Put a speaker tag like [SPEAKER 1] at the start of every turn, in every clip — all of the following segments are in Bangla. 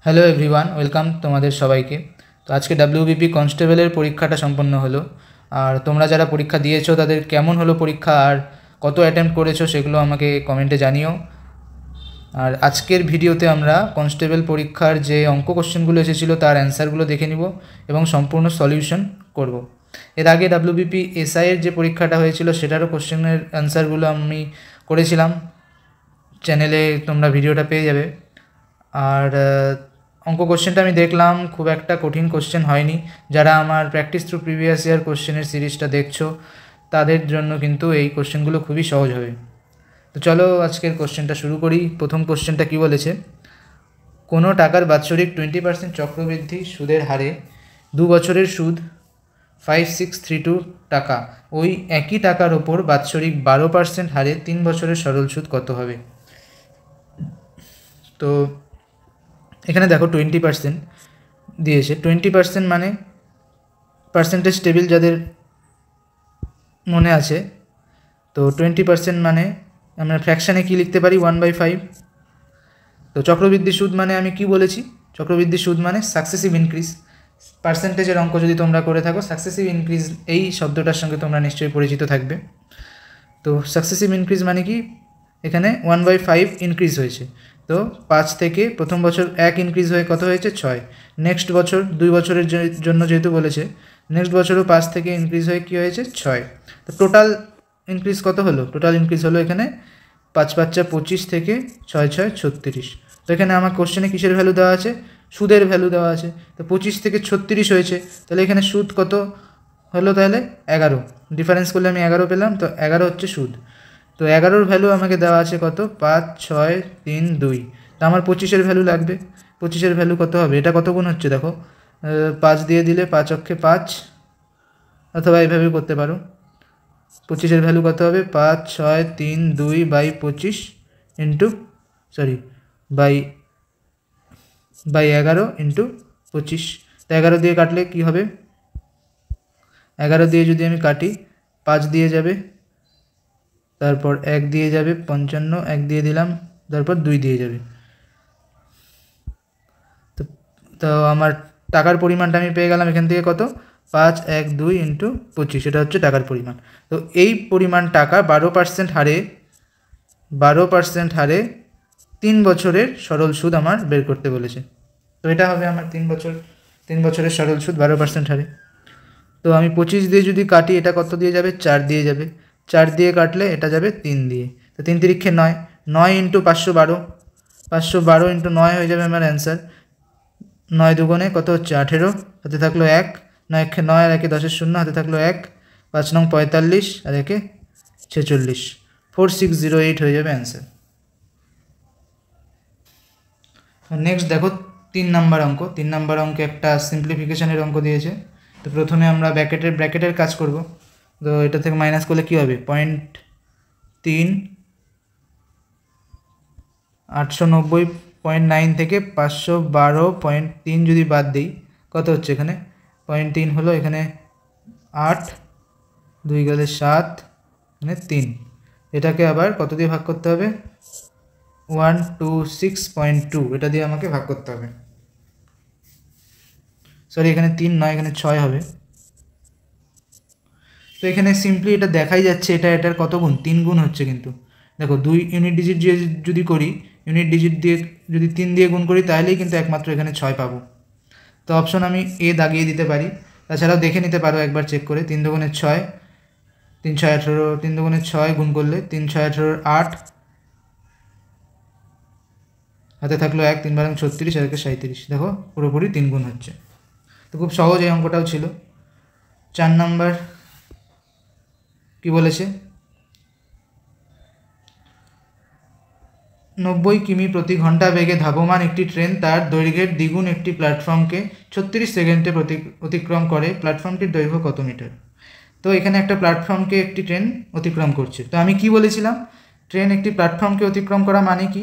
[SPEAKER 1] হ্যালো এভরিওয়ান, ওয়েলকাম তোমাদের সবাইকে। তো আজকে ডাব্লিউবিপি কনস্টেবলের পরীক্ষাটা সম্পন্ন হলো। আর তোমরা যারা পরীক্ষা দিয়েছো তাদের কেমন হলো পরীক্ষা আর কত অ্যাটেম্প্ট করেছো সেগুলো আমাকে কমেন্টে জানিও। আর আজকের ভিডিওতে আমরা কনস্টেবল পরীক্ষার যে অঙ্ক কোশ্চেনগুলো এসেছিলো তার অ্যান্সারগুলো দেখে নিব এবং সম্পূর্ণ সলিউশন করব। এর আগে ডাব্লিউবিপি এসআইয়ের যে পরীক্ষাটা হয়েছিল সেটারও কোশ্চেনের অ্যান্সারগুলো আমি করেছিলাম, চ্যানেলে তোমরা ভিডিওটা পেয়ে যাবে। আর অঙ্ক কোশ্চেনটা আমি দেখলাম, খুব একটা কঠিন কোশ্চেন হয়নি। যারা আমার প্র্যাকটিস থ্রু প্রিভিয়াস ইয়ার কোশ্চেনের সিরিজটা দেখছো তাদের জন্য কিন্তু এই কোশ্চেনগুলো খুবই সহজ হবে। তো চলো আজকের কোশ্চেনটা শুরু করি। প্রথম কোশ্চেনটা কি বলেছে, কোনো টাকার বাৎসরিক 20% চক্রবৃদ্ধি সুদের হারে 2 বছরের সুদ 5632 টাকা, ওই একই টাকার ওপর বাৎসরিক 12% হারে 3 বছরের সরল সুদ কত হবে? তো এখানে দেখো 20% দিয়েছে। 20% মানে পার্সেন্টেজ টেবিল যাদের মনে আছে, তো 20% মানে আমরা ফ্র্যাকশানে কী লিখতে পারি, 1/5। তো চক্রবৃদ্ধি সুদ মানে আমি কি বলেছি, চক্রবৃদ্ধি সুদ মানে সাকসেসিভ ইনক্রিজ। পার্সেন্টেজের অঙ্ক যদি তোমরা করে থাকো, সাকসেসিভ ইনক্রিজ এই শব্দটার সঙ্গে তোমরা নিশ্চয়ই পরিচিত থাকবে। তো সাকসেসিভ ইনক্রিজ মানে কি, এখানে 1/5 ইনক্রিজ হয়েছে। তো 5 থেকে প্রথম বছর 1 ইনক্রিজ হয়ে কত হয়েছে, 6। নেক্সট বছর 2 বছরের জন্য যেহেতু বলেছে, নেক্সট বছরও 5 থেকে ইনক্রিজ হয়ে কী হয়েছে, 6। তো টোটাল ইনক্রিজ কত হলো, টোটাল ইনক্রিজ হলো এখানে 5 5 25 থেকে 6 6 36। তো এখানে আমার কোশ্চেনে কিসের ভ্যালু দেওয়া আছে, সুদের ভ্যালু দেওয়া আছে। তো 25 থেকে 36 হয়েছে, তাহলে এখানে সুদ কত হলো, তাহলে 11। ডিফারেন্স করলে আমি 11 পেলাম, তো 11 হচ্ছে সুদ। তো 11-র ভ্যালু আমাকে দেওয়া আছে কত, 5 6 3 2। তো আমার 25-এর ভ্যালু লাগবে। 25-এর ভ্যালু কত হবে, এটা কত গুণ হচ্ছে দেখো, 5 দিয়ে দিলে 5 অক্ষে 5, অথবা এইভাবে করতে পারো। 25-এর ভ্যালু কত হবে, 5 6 3 2 বাই 25 ইন্টু বাই 11 ইন্টু 25। তো 11 দিয়ে কাটলে কি হবে, 11 দিয়ে যদি আমি কাটি, 5 দিয়ে যাবে, তারপর 1 দিয়ে যাবে, 55 1 দিয়ে দিলাম, তারপর 2 দিয়ে যাবে। তো আমার টাকার পরিমাণটা আমি পেয়ে গেলাম এখান থেকে কত, 5 1 2 ইন্টু 25, এটা হচ্ছে টাকার পরিমাণ। তো এই পরিমাণ টাকা 12% হারে 3 বছরের সরল সুদ আমার বের করতে বলেছে। তো এটা হবে আমার 3 বছরের সরল সুদ 12% হারে। তো আমি 25 দিয়ে যদি কাটি, এটা কত দিয়ে যাবে, 4 দিয়ে যাবে। 4 দিয়ে কাটলে এটা যাবে 3 দিয়ে। তো 3 তিরিক্ষে 9, 9 ইন্টু 512, 512 ইন্টু 9 হয়ে যাবে আমার অ্যান্সার। 9 দুগুণে কত হচ্ছে, 18, হাতে থাকলো 1, 9 একে 9 আর 1 10 শূন্য, হাতে থাকলো 1, 5 9 45 আর 1 46, 4608 হয়ে যাবে অ্যান্সার। নেক্সট দেখো 3 নাম্বার অঙ্ক। 3 নাম্বার অঙ্কে একটা সিম্পলিফিকেশনের অঙ্ক দিয়েছে। তো প্রথমে আমরা ব্র্যাকেটের কাজ করব। তো এটা থেকে মাইনাস করলে কী হবে, 0.3 890.9 থেকে 512.3 যদি বাদ দিই, কত হচ্ছে এখানে, 0.3 হলো, এখানে 8, 2 গেলে 7, এখানে 3। এটাকে আবার কত দিয়ে ভাগ করতে হবে, 126.2, এটা দিয়ে আমাকে ভাগ করতে হবে। সরি, এখানে 3 নয়, এখানে 6 হবে। তো এখানে সিম্পলি এটা দেখাই যাচ্ছে এটার কত গুণ, 3 গুণ হচ্ছে। কিন্তু দেখো 2 ইউনিট ডিজিট যদি করি, ইউনিট ডিজিট দিয়ে যদি 3 দিয়ে গুণ করি, তাহলেই কিন্তু একমাত্র এখানে 6 পাবো। তো অপশন আমি এ দাগিয়ে দিতে পারি। তাছাড়াও দেখে নিতে পারো একবার চেক করে, 3 দুগুণে 6, 3 6 18, 3 দুগুণে 6 গুণ করলে 3 6 18 8, হাতে থাকলো 1, 3 12 36 আর 1 37। দেখো পুরোপুরি 3 গুণ হচ্ছে। তো খুব সহজ এই অঙ্কটাও ছিল। 4 নাম্বার কি বলেছে, 90 কিমি প্রতি ঘন্টা বেগে ধাবমান একটি ট্রেন তার দৈর্ঘ্যের দ্বিগুণ একটি প্ল্যাটফর্মকে 36 সেকেন্ডে অতিক্রম করে। প্ল্যাটফর্মটির দৈর্ঘ্য কত মিটার? তো এখানে একটা প্ল্যাটফর্মকে একটি ট্রেন অতিক্রম করছে। তো আমি কি বলেছিলাম, ট্রেন একটি প্ল্যাটফর্মকে অতিক্রম করা মানে কি,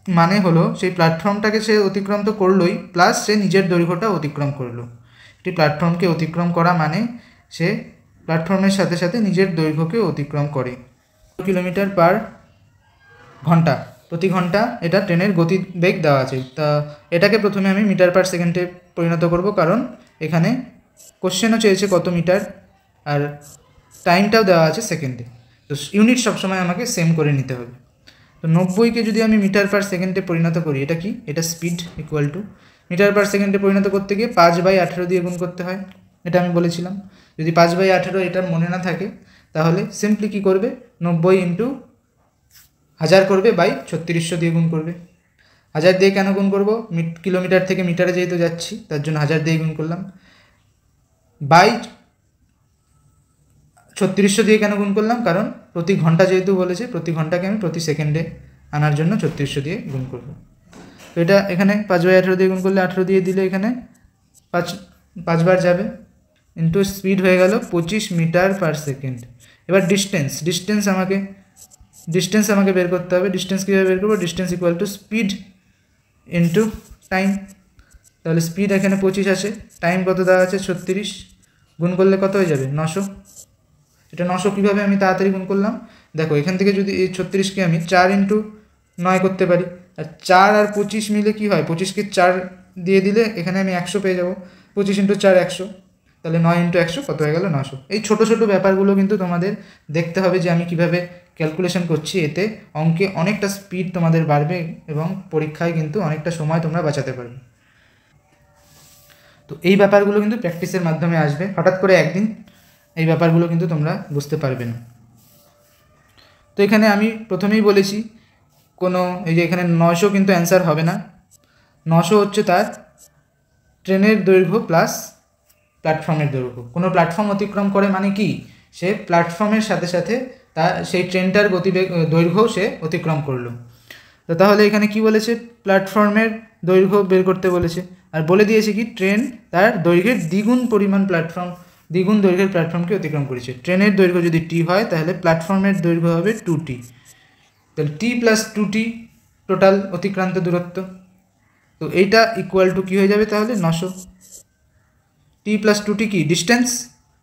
[SPEAKER 1] মানে হলো সেই প্ল্যাটফর্মটাকে সে অতিক্রম তো করলোই, প্লাস সে নিজের দৈর্ঘ্যটা অতিক্রম করলো। একটি প্ল্যাটফর্মকে অতিক্রম করা মানে সে প্ল্যাটফর্মের সাথে সাথে নিজের দৈর্ঘ্যকে অতিক্রম করে। কিলোমিটার পার ঘন্টা প্রতি ঘন্টা এটা ট্রেনের গতিবেগ দেওয়া আছে। তা এটাকে প্রথমে আমি মিটার পার সেকেন্ডে পরিণত করব, কারণ এখানে কোশ্চেনও চেয়েছে কত মিটার, আর টাইমটাও দেওয়া আছে সেকেন্ডে। তো ইউনিট সবসময় আমাকে সেম করে নিতে হবে। তো 90কে যদি আমি মিটার পার সেকেন্ডে পরিণত করি, এটা কি, এটা speed equal to metre per সেকেন্ডে পরিণত করতে গিয়ে 5/18 দিয়ে গুণ করতে হয়, এটা আমি বলেছিলাম। যদি 5/18 এটা মনে না থাকে তাহলে সিম্পলি কী করবে, 90 ইন্টু 1000 করবে বাই 3600 দিয়ে গুণ করবে। 1000 দিয়ে কেন গুণ করবো, কিলোমিটার থেকে মিটারে যেহেতু যাচ্ছি তার জন্য 1000 দিয়ে গুণ করলাম। বাই 3600 দিয়ে কেন গুণ করলাম, কারণ প্রতি ঘন্টা যেহেতু বলেছে, প্রতি ঘন্টাকে আমি প্রতি সেকেন্ডে আনার জন্য 3600 দিয়ে গুণ করব। তো এটা এখানে 5/18 দিয়ে গুণ করলে 18 দিয়ে দিলে এখানে 5বার যাবে, ইন্টু স্পিড হয়ে গেল 25 মিটার পার সেকেন্ড। এবার ডিস্টেন্স আমাকে বের করতে হবে। ডিস্টেন্স কীভাবে বের করবো, distance equal to speed into time. তাহলে স্পিড এখানে 25 আছে, টাইম কত দেওয়া আছে 36, গুণ করলে কত হয়ে যাবে 900। এটা 900 কীভাবে আমি তাড়াতাড়ি গুণ করলাম, দেখো এখান থেকে যদি এই 36কে আমি 4 ইন্টু 9 করতে পারি, আর 4 আর 25 মিলে কি হয়, 25কে 4 দিয়ে দিলে এখানে আমি 100 পেয়ে যাব। 25 ইন্টু 4 100, তাহলে 9 ইন্টু 100 কত হয়ে গেল 900। এই ছোটো ছোটো ব্যাপারগুলো কিন্তু তোমাদের দেখতে হবে যে আমি কিভাবে ক্যালকুলেশন করছি, এতে অঙ্কে অনেকটা স্পিড তোমাদের বাড়বে এবং পরীক্ষায় কিন্তু অনেকটা সময় তোমরা বাঁচাতে পারবে। তো এই ব্যাপারগুলো কিন্তু প্র্যাকটিসের মাধ্যমে আসবে, হঠাৎ করে একদিন এই ব্যাপারগুলো কিন্তু তোমরা বুঝতে পারবে না। তো এখানে আমি প্রথমেই বলেছি কোনো এই যে এখানে 900 কিন্তু অ্যান্সার হবে না। 900 হচ্ছে তার ট্রেনের দৈর্ঘ্য প্লাস প্ল্যাটফর্মের দৈর্ঘ্য। কোনো প্ল্যাটফর্ম অতিক্রম করে মানে কি, সে প্ল্যাটফর্মের সাথে সাথে তার সেই ট্রেনটার গতিবেগ দৈর্ঘ্য সে অতিক্রম করলো। তো তাহলে এখানে কি বলেছে, প্ল্যাটফর্মের দৈর্ঘ্য বের করতে বলেছে, আর বলে দিয়েছে কি ট্রেন তার দৈর্ঘ্যের দ্বিগুণ দৈর্ঘ্যের প্ল্যাটফর্মকে অতিক্রম করেছে। ট্রেনের দৈর্ঘ্য যদি টি হয় তাহলে প্ল্যাটফর্মের দৈর্ঘ্য হবে 2t, তাহলে টি প্লাস 2t টোটাল অতিক্রান্ত দূরত্ব। তো এইটা ইকুয়াল টু কী হয়ে যাবে তাহলে 900। টি প্লাস 2t কি ডিস্টেন্স,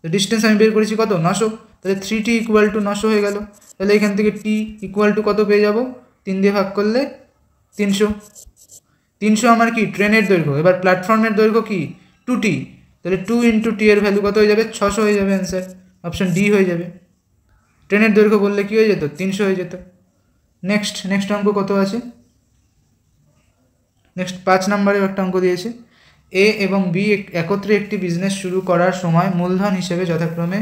[SPEAKER 1] তো ডিস্টেন্স আমি বের করেছি কত 900, তাহলে 3t ইকুয়াল টু 900 হয়ে গেল। তাহলে এখান থেকে টি ইকুয়াল টু কত পেয়ে যাব, 3 দিয়ে ভাগ করলে 300। 300 আমার কি ট্রেনের দৈর্ঘ্য, এবার প্ল্যাটফর্মের দৈর্ঘ্য কি 2t, তাহলে 2 ইন্টু টি এর ভ্যালু কত হয়ে যাবে 600 হয়ে যাবে, অ্যান্সার অপশন ডি হয়ে যাবে। ট্রেনের দৈর্ঘ্য বললে কী হয়ে যেত 300 হয়ে যেত। নেক্সট অঙ্ক কত আছে, নেক্সট 5 নম্বরেও একটা অঙ্ক দিয়েছে। এ এবং বি একত্রে একটি বিজনেস শুরু করার সময় মূলধন হিসেবে যথাক্রমে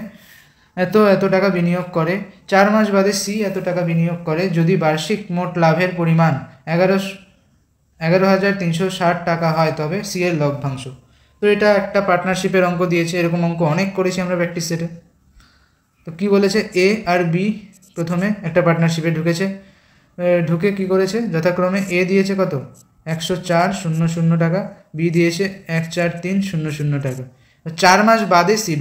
[SPEAKER 1] এত টাকা বিনিয়োগ করে, 4 মাস বাদে সি এত টাকা বিনিয়োগ করে, যদি বার্ষিক মোট লাভের পরিমাণ 11,360 টাকা হয় তবে সি এর লভ্যাংশ। তো এটা একটা পার্টনারশিপের অঙ্ক দিয়েছে, এরকম অঙ্ক অনেক করেছি আমরা প্র্যাকটিস সেটে। তো কী বলেছে, এ আর বি প্রথমে একটা পার্টনারশিপে ঢুকে কী করেছে, যথাক্রমে এ দিয়েছে কত 104,000 টাকা, বি দিয়েছে 143,000 টাকা। 4 মাস বাদে সি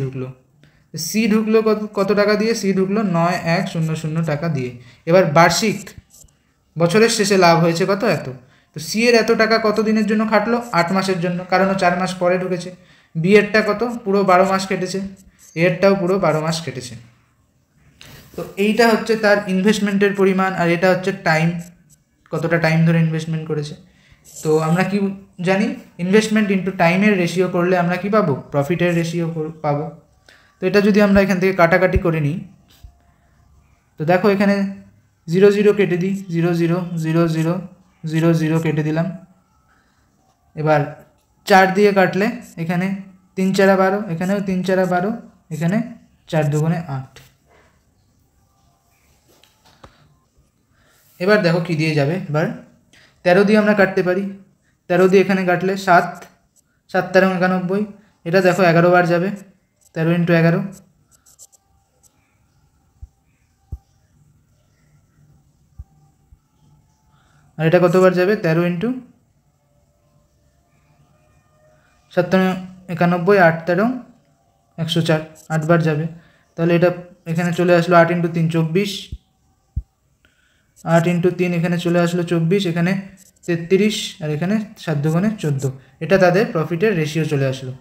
[SPEAKER 1] ঢুকলো, কত টাকা দিয়ে, সি ঢুকলো 9,100 টাকা দিয়ে। এবার বার্ষিক বছরের শেষে লাভ হয়েছে কত এত, তো সি এর এত টাকা কত দিনের জন্য খাটলো 8 মাসের জন্য, কারণ ও 4 মাস পরে ঢুকেছে। বি এরটা কত পুরো 12 মাস কেটেছে, এরটাও পুরো 12 মাস কেটেছে। তো এইটা হচ্ছে তার ইনভেস্টমেন্টের পরিমাণ, আর এটা হচ্ছে টাইম, কতটা টাইম ধরে ইনভেস্টমেন্ট করেছে। তো আমরা কি জানি, ইনভেস্টমেন্ট ইন্টু টাইমের রেশিও করলে আমরা কি পাবো, প্রফিটের রেশিও পাবো। তো এটা যদি আমরা এখান থেকে কাটাকাটি করে নিই, তো দেখো এখানে 0 0 কেটে দিই, 0 0 0 0 0 0 কেটে দিলাম। এবার 4 দিয়ে কাটলে এখানে 3 4 12, এখানেও 3 4 12, এখানে 4 2 8। এবার দেখো কি দিয়ে যাবে, এবার 13 দিয়ে আমরা কাটতে পারি, 13 দিয়ে এখানে কাটলে 7 7 13 91, এটা দেখো 11 বার যাবে, 13 ইন্টু 11, আর এটা কতবার যাবে 13 ইন্টু 7 91, 8 13 104, 8 বার যাবে। তাহলে এটা এখানে চলে আসলো 8 ইন্টু 3 24, 8 ইন্টু 3 এখানে চলে আসলো 24, এখানে 33, আর এখানে 7 2 14, এটা তাদের প্রফিটের রেশিও চলে আসলো।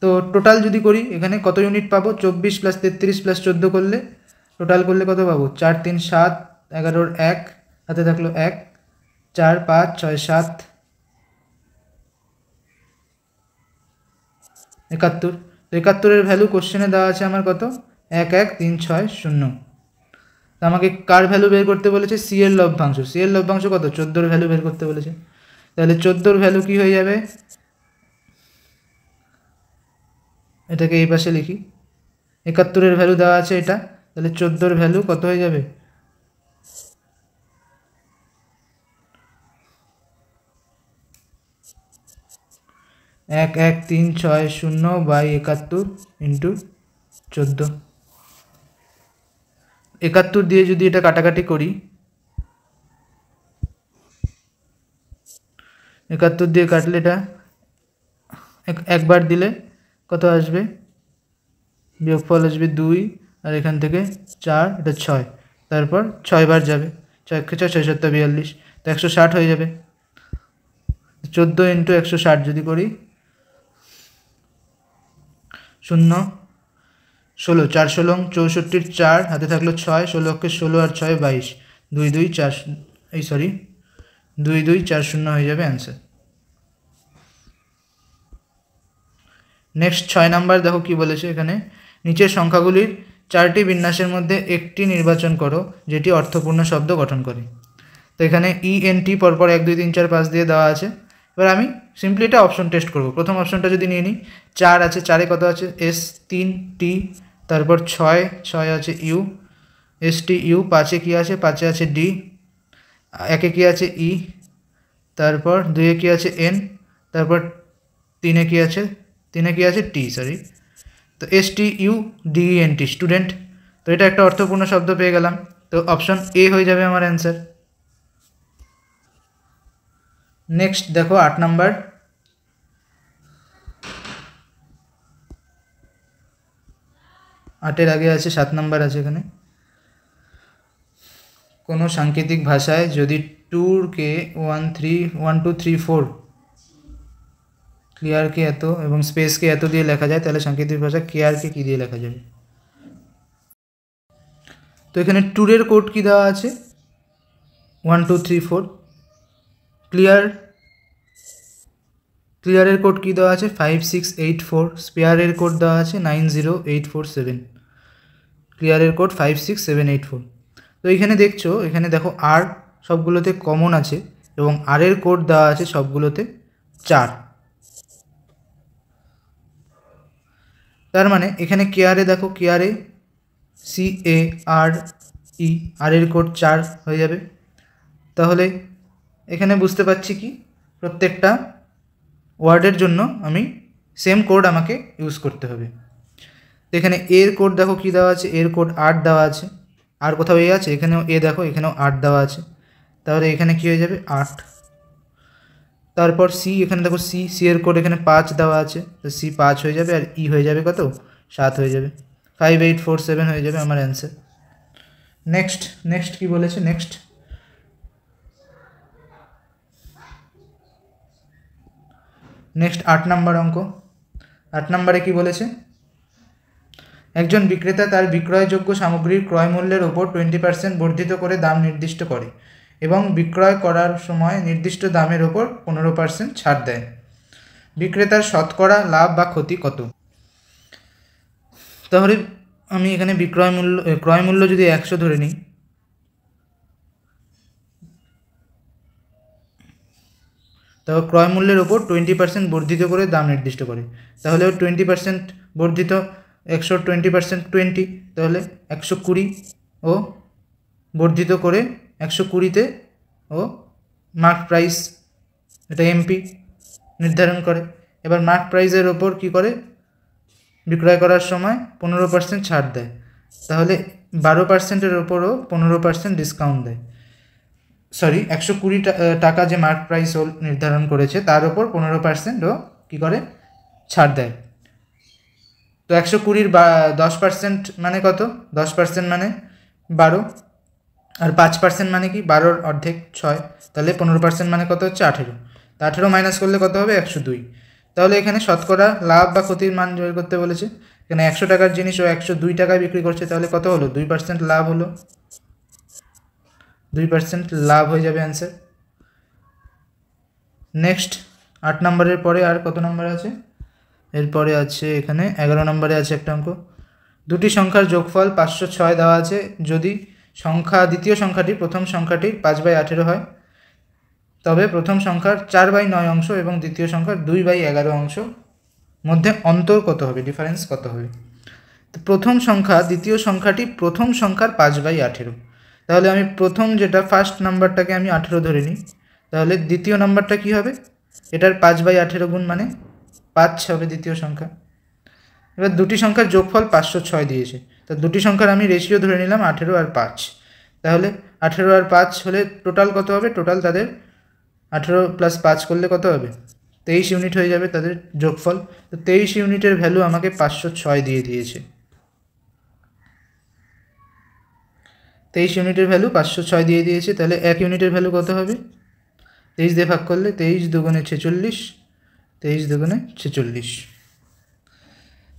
[SPEAKER 1] তো টোটাল যদি করি এখানে কত ইউনিট পাবো, 24 + 33 + 14 করলে টোটাল করলে কত পাবো, 4 3 7 11 1, হাতে থাকলো 1, 4, 5, 6, 7, 71। তো 71-এর ভ্যালু কোশ্চেনে দেওয়া আছে আমার কত, 11360। তো আমাকে কার ভ্যালু বের করতে বলেছে, সি এর লভ্যাংশ। সি এর লভ্যাংশ কত, 14-এর ভ্যালু বের করতে বলেছে। তাহলে 14-এর ভ্যালু কি হয়ে যাবে, এটাকে এই পাশে লিখি, 71-এর ভ্যালু দেওয়া আছে এটা, তাহলে 14-এর ভ্যালু কত হয়ে যাবে, 11360/71 ইন্টু 14। 71 দিয়ে যদি এটা কাটাকাটি করি, 71 দিয়ে কাটলে এটা একবার দিলে কত আসবে, বিয়োগফল আসবে 2, আর এখান থেকে 4, এটা 6, তারপর 6 বার যাবে, 6 × 6 = 6 × 7 = 42, তো 160 হয়ে যাবে। 14 × 160 যদি করি, 0, 16, 4 16 64, 4 হাতে থাকলো 6, 16 16 আর 6 22, 2 2 4, এই সরি 2 2 4 0 হয়ে যাবে অ্যান্সার। নেক্সট 6 নাম্বার দেখো কি বলেছে এখানে, নিচের সংখ্যাগুলির 4টি বিন্যাসের মধ্যে একটি নির্বাচন করো যেটি অর্থপূর্ণ শব্দ গঠন করে। তো এখানে ENT পরপর 1 2 3 4 5 দিয়ে দেওয়া আছে। এবার আমি সিম্পলি এটা অপশন টেস্ট করব। প্রথম অপশনটা যদি নিয়ে নিই, 4 আছে, 4-এ কত আছে, S3 T, তারপর 6 আছে U, ST U, 5-এ কী আছে, 5-এ আছে D, 1-এ কী আছে E, তারপর 2-এ কী আছে N, তারপর 3-এ কী আছে, 3-এ কী আছে T, সরি। তো STUDENT, স্টুডেন্ট। তো এটা একটা অর্থপূর্ণ শব্দ পেয়ে গেলাম, তো অপশন A হয়ে যাবে আমার অ্যান্সার। নেক্সট দেখো 8 নাম্বার, 8-এর আগে আছে 7 নাম্বার আছে এখানে। কোনো সাংকেতিক ভাষায় যদি ট্যুরকে 1 2 3 4 ক্লিয়ারকে এত এবং স্পেসকে এত দিয়ে লেখা যায়, তাহলে সাংকেতিক ভাষা কেয়ারকে কী দিয়ে লেখা যাবে। তো এখানে ট্যুরের কোড কী দেওয়া আছে, 1 2 3 4। ক্লিয়ারের কোড কী দেওয়া আছে, 5 6 8 4। স্পেয়ারের কোড দেওয়া আছে 9 0 8 4 7। ক্লিয়ারের কোড 5 6 7 8 4। তো এখানে দেখছো, এখানে দেখো আর সবগুলোতে কমন আছে এবং আর এর কোড দেওয়া আছে সবগুলোতে 4। তার মানে এখানে কেয়ারে দেখো, কেয়ারে CARE, আর এর কোড 4 হয়ে যাবে। তাহলে এখানে বুঝতে পারছি কি, প্রত্যেকটা ওয়ার্ডের জন্য আমি সেম কোড আমাকে ইউজ করতে হবে। তো এখানে এর কোড দেখো কী দেওয়া আছে, এর কোড 8 দেওয়া আছে, আর কোথাও এ আছে, এখানেও এ দেখো, এখানেও 8 দেওয়া আছে, তাহলে এখানে কী হয়ে যাবে 8। তারপর সি, এখানে দেখো সি এর কোড এখানে 5 দেওয়া আছে, তো C 5 হয়ে যাবে, আর ই হয়ে যাবে কত, 7 হয়ে যাবে, 5 8 4 7 হয়ে যাবে আমার অ্যান্সার। নেক্সট কি বলেছে, নেক্সট 8 নাম্বার অঙ্ক। 8 নাম্বারে কি বলেছে, একজন বিক্রেতা তার বিক্রয়যোগ্য সামগ্রীর ক্রয় মূল্যের ওপর 20% বর্ধিত করে দাম নির্দিষ্ট করে এবং বিক্রয় করার সময় নির্দিষ্ট দামের ওপর 15% ছাড় দেয়। বিক্রেতার শতকরা লাভ বা ক্ষতি কত। তাহলে আমি এখানে ক্রয় মূল্য যদি 100 ধরে নিই, তাহলে ক্রয় মূল্যের ওপর 20% বর্ধিত করে দাম নির্দিষ্ট করে, তাহলে 20% বর্ধিত 100 20% 20, তাহলে 120 ও বর্ধিত করে 120-তে ও মার্ক প্রাইস, এটা MP নির্ধারণ করে। এবার মার্ক প্রাইসের ওপর কী করে, বিক্রয় করার সময় 15% ছাড় দেয়, তাহলে 12%-এর ওপরও 15% ডিসকাউন্ট দেয়। সরি, 120 টাকা যে মার্ক প্রাইস নির্ধারণ করেছে তার ওপর 15%ও কী করে ছাড় দেয়। তো 120-র 10% মানে কত, 10% মানে 12, আর 5% মানে কি, 12-র অর্ধেক 6, তাহলে 15% মানে কত হচ্ছে 18। তো 18 মাইনাস করলে কত হবে, 102। তাহলে এখানে শতকরা লাভ বা ক্ষতির মান বের করতে বলেছে। এখানে 100 টাকার জিনিস ও 102 টাকায় বিক্রি করছে, তাহলে কত হলো, 2% লাভ হলো। 2% লাভ হয়ে যাবে অ্যান্সার। নেক্সট 8 নম্বরের পরে আর কত নম্বর আছে? এরপরে আছে এখানে 11 নম্বরে আছে একটা অঙ্ক। দুটি সংখ্যার যোগফল 506 দেওয়া আছে, যদি দ্বিতীয় সংখ্যাটি প্রথম সংখ্যাটির 5/18 হয়, তবে প্রথম সংখ্যার 4/9 অংশ এবং দ্বিতীয় সংখ্যার 2/11 অংশ মধ্যে অন্তর কত হবে, ডিফারেন্স কত হবে? তো প্রথম সংখ্যা দ্বিতীয় সংখ্যাটি প্রথম সংখ্যার 5/18, তাহলে আমি প্রথম যেটা ফার্স্ট নাম্বারটাকে আমি 18 ধরে নিই, তাহলে দ্বিতীয় নাম্বারটা কি হবে? এটার 5/18 গুণ মানে 5 হবে দ্বিতীয় সংখ্যা। এবার দুটি সংখ্যার যোগফল 506 দিয়েছে, তো দুটি সংখ্যার আমি রেশিও ধরে নিলাম 18 আর 5, তাহলে 18 আর 5 হলে টোটাল কত হবে? টোটাল তাদের 18 + 5 করলে কত হবে? 23 ইউনিট হয়ে যাবে তাদের যোগফল। তো 23 ইউনিটের ভ্যালু আমাকে 506 দিয়ে দিয়েছে। 23 ইউনিটের ভ্যালু 506 দিয়ে দিয়েছে, তাহলে 1 ইউনিটের ভ্যালু কত হবে? 23 দিয়ে ভাগ করলে 23 দুগুণে 46, 23 দুগুণে 46,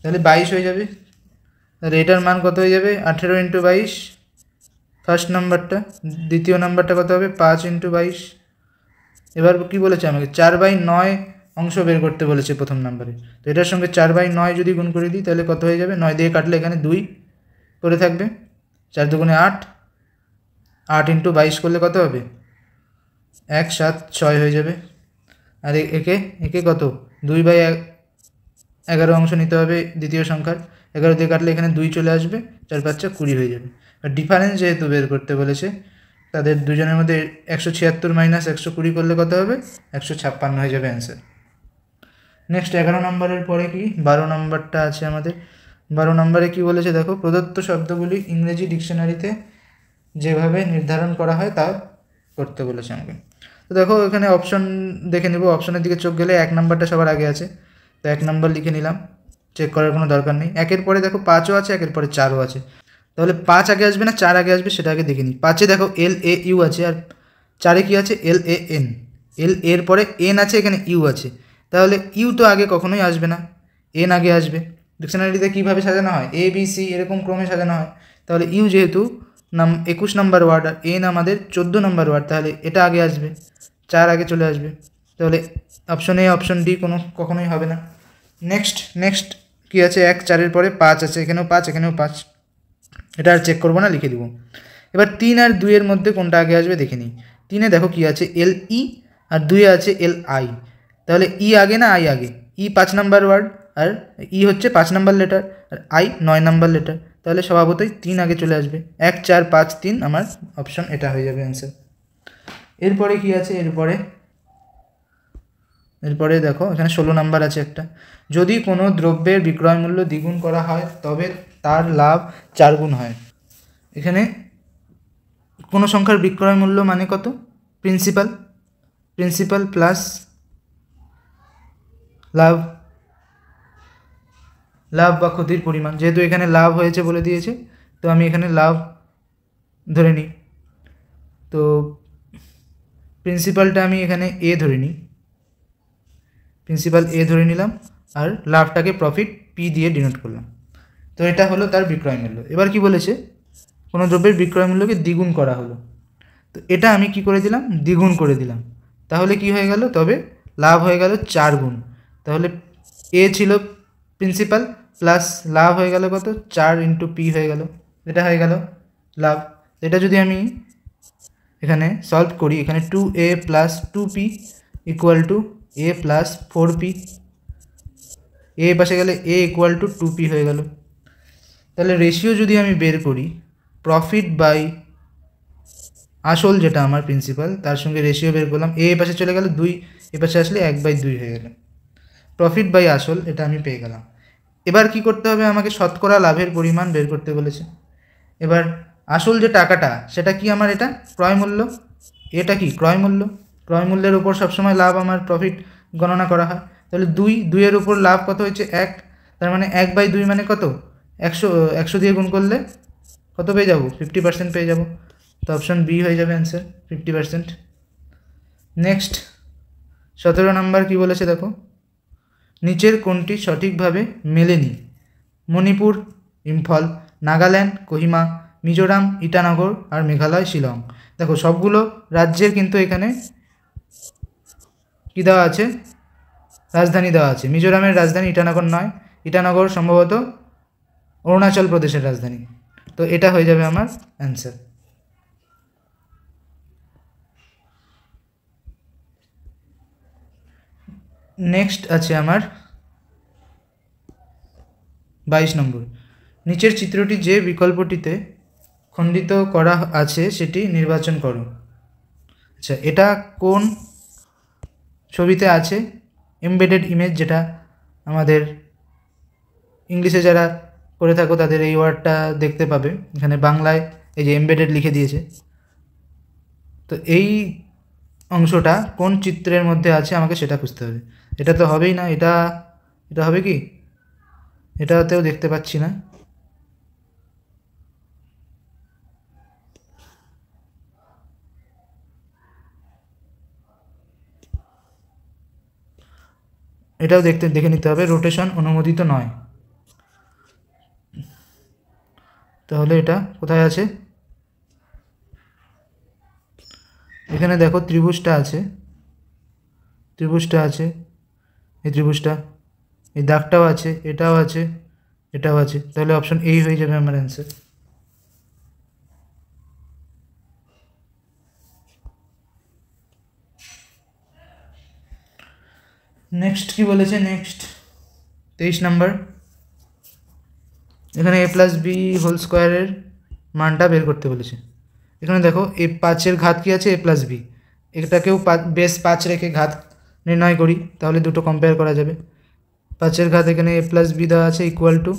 [SPEAKER 1] তাহলে 22 হয়ে যাবে। তাহলে এটার মান কত হয়ে যাবে? 18 × 22 ফার্স্ট নাম্বারটা, দ্বিতীয় নাম্বারটা কত হবে? 5 × 22। এবার কি বলেছে আমাকে? 4/9 অংশ বের করতে বলেছে প্রথম নাম্বারে, তো এটার সঙ্গে 4/9 যদি গুণ করে দিই তাহলে কত হয়ে যাবে? 9 দিয়ে কাটলে এখানে 2 করে থাকবে, 4 দুগুণে 8, 8 × 22 করলে কত হবে? 176 হয়ে যাবে। আর একে কত? 2/11 অংশ নিতে হবে দ্বিতীয় সংখ্যার, 11 দিয়ে কাটলে এখানে 2 চলে আসবে, 4 × 5 = 20 হয়ে যাবে। আর ডিফারেন্স যেহেতু বের করতে বলেছে, তাদের দুজনের মধ্যে 176 - 120 করলে কত হবে? 156 হয়ে যাবে অ্যান্সার। নেক্সট 11 নম্বরের পরে কি 12 নম্বরটা আছে আমাদের। 12 নম্বরে কি বলেছে দেখো, প্রদত্ত শব্দগুলি ইংরেজি ডিকশনারিতে যেভাবে নির্ধারণ করা হয় তা করতে বলেছে আমাকে। তো দেখো এখানে অপশন দেখে নেব, অপশনের দিকে চোখ গেলে 1 নম্বরটা সবার আগে আছে, তো 1 নম্বর লিখে নিলাম, চেক করার কোনো দরকার নেই। 1-এর পরে দেখো 5ও আছে, 1-এর পরে 4ও আছে, তাহলে 5 আগে আসবে না 4 আগে আসবে সেটা আগে দেখে নিই। 5-এ দেখো LAU আছে, আর 4-এ কি আছে? LAN। এর পরে N আছে, এখানে ইউ আছে, তাহলে ইউ তো আগে কখনোই আসবে না, N আগে আসবে। ডিকশনারিতে কীভাবে সাজানো হয়? ABC এরকম ক্রমে সাজানো হয়, তাহলে ইউ যেহেতু 21 নম্বর ওয়ার্ড আর N আমাদের 14 নম্বর ওয়ার্ড, তাহলে এটা আগে আসবে, 4 আগে চলে আসবে, তাহলে অপশন A অপশন D কখনোই হবে না। নেক্সট কী আছে? 1-4-এর পরে 5 আছে, এখানেও 5 এখানেও 5, এটা আর চেক করবো না, লিখে দেবো। এবার 3 আর 2-এর মধ্যে কোনটা আগে আসবে দেখে নিই। 3-এ দেখো কী আছে? LE, আর 2-এ আছে LI, তাহলে ই আগে না আই আগে? ই 5 নাম্বার ওয়ার্ড, আর ই হচ্ছে 5 নাম্বার লেটার, আর আই 9 নাম্বার লেটার, তাহলে স্বভাবতই 3 আগে চলে আসবে। 1 4 5 3 আমার অপশন এটা হয়ে যাবে অ্যান্সার। এরপরে কি আছে? এরপরে দেখো এখানে 16 নাম্বার আছে একটা। যদি কোনো দ্রব্যের বিক্রয় মূল্য দ্বিগুণ করা হয় তবে তার লাভ 4 গুণ হয়। এখানে কোনো সংখ্যার বিক্রয় মূল্য মানে কত? প্রিন্সিপাল প্লাস লাভ বা ক্ষতির পরিমাণ, যেহেতু এখানে লাভ হয়েছে বলে দিয়েছে, তো আমি এখানে লাভ ধরে নিই। তো প্রিন্সিপালটা আমি এখানে A ধরে নিই, প্রিন্সিপাল A ধরে নিলাম, আর লাভটাকে প্রফিট P দিয়ে ডিনোট করলাম। তো এটা হলো তার বিক্রয় মূল্য। এবার কি বলেছে? কোনো দ্রব্যের বিক্রয় মূল্যকে দ্বিগুণ করা হলো, তো এটা আমি কি করে দিলাম? দ্বিগুণ করে দিলাম, তাহলে কি হয়ে গেল? তবে লাভ হয়ে গেল 4 গুণ, তাহলে A ছিল প্রিন্সিপাল প্লাস লাভ হয়ে গেল কত? 4 × P হয়ে গেল, এটা হয়ে গেল লাভ। এটা যদি আমি এখানে সলভ করি, এখানে 2A + 2P = A + 4P, A পাশে গেলে A = 2P হয়ে গেল। তাহলে রেশিও যদি আমি বের করি, প্রফিট বাই আসল যেটা আমার প্রিন্সিপাল, তার সঙ্গে রেশিও বের করলাম, A পাশে চলে গেল 2, এ পাশে আসলে 1/2 হয়ে গেল, প্রফিট বাই আসল এটা আমি পেয়ে গেলাম। এবার কি করতে হবে? আমাকে শতকরা লাভের পরিমাণ বের করতে বলেছে। এবার আসল যে টাকাটা সেটা কি আমার? এটা ক্রয় মূল্য, এটা কি ক্রয় মূল্য, ক্রয় মূল্যের উপর সবসময় লাভ আমার প্রফিট গণনা করা হয়। তাহলে 2-এর উপর লাভ কত হয়েছে? 1, তার মানে 1/2 মানে কত? 100 দিয়ে গুণ করলে কত পেয়ে যাব? 50% পেয়ে যাব, তো অপশন বি হয়ে যাবে অ্যান্সার, 50%। নেক্সট 17 নাম্বার কি বলেছে দেখো, নিচের কোনটি সঠিকভাবে মেলেনি? মণিপুর, ইম্ফল, নাগাল্যান্ড, কোহিমা, মিজোরাম, ইটানগর আর মেঘালয়, শিলং। দেখো সবগুলো রাজ্যের কিন্তু এখানে কী দেওয়া আছে, রাজধানী দেওয়া আছে। মিজোরামের রাজধানী ইটানগর নয়, ইটানগর সম্ভবত অরুণাচল প্রদেশের রাজধানী। তো এটা হয়ে যাবে আমার অ্যান্সার। নেক্সট আছে আমার 22 নম্বর। নিচের চিত্রটি যে বিকল্পটিতে খণ্ডিত করা আছে সেটি নির্বাচন করো। আচ্ছা, এটা কোন ছবিতে আছে? এমবেডেড ইমেজ, যেটা আমাদের ইংলিশে যারা করে থাকো তাদের এই ওয়ার্ডটা দেখতে পাবে। এখানে বাংলায় এই যে এমবেডেড লিখে দিয়েছে। তো এই অংশটা কোন চিত্রের মধ্যে আছে আমাকে সেটা খুঁজতে হবে। এটা তো হবেই না, এটা হবে কি? এটাতেও দেখতে পাচ্ছি না। এটাও দেখে নিতে হবে, রোটেশন অনুমোদিত নয়। তাহলে এটা কোথায় আছে? এখানে দেখো ত্রিভুজটা আছে, এই ত্রিভুজটা, এই দাগটাও আছে, এটাও আছে, এটাও আছে। তাহলে অপশন এই হয়ে যাবে আমার অ্যান্সার। নেক্সট কি বলেছে? Next 23 number. এখানে a+b হোল স্কোয়ারের মানটা বের করতে বলেছে। এখানে দেখো এই 5-এর ঘাত কী আছে? a+b। এটাকেও বেস 5 রেখে ঘাত নির্ণয় করি, তাহলে দুটো কম্পেয়ার করা যাবে। 5-এর ঘাত এখানে a+b দেওয়া আছে ইকুয়াল টু,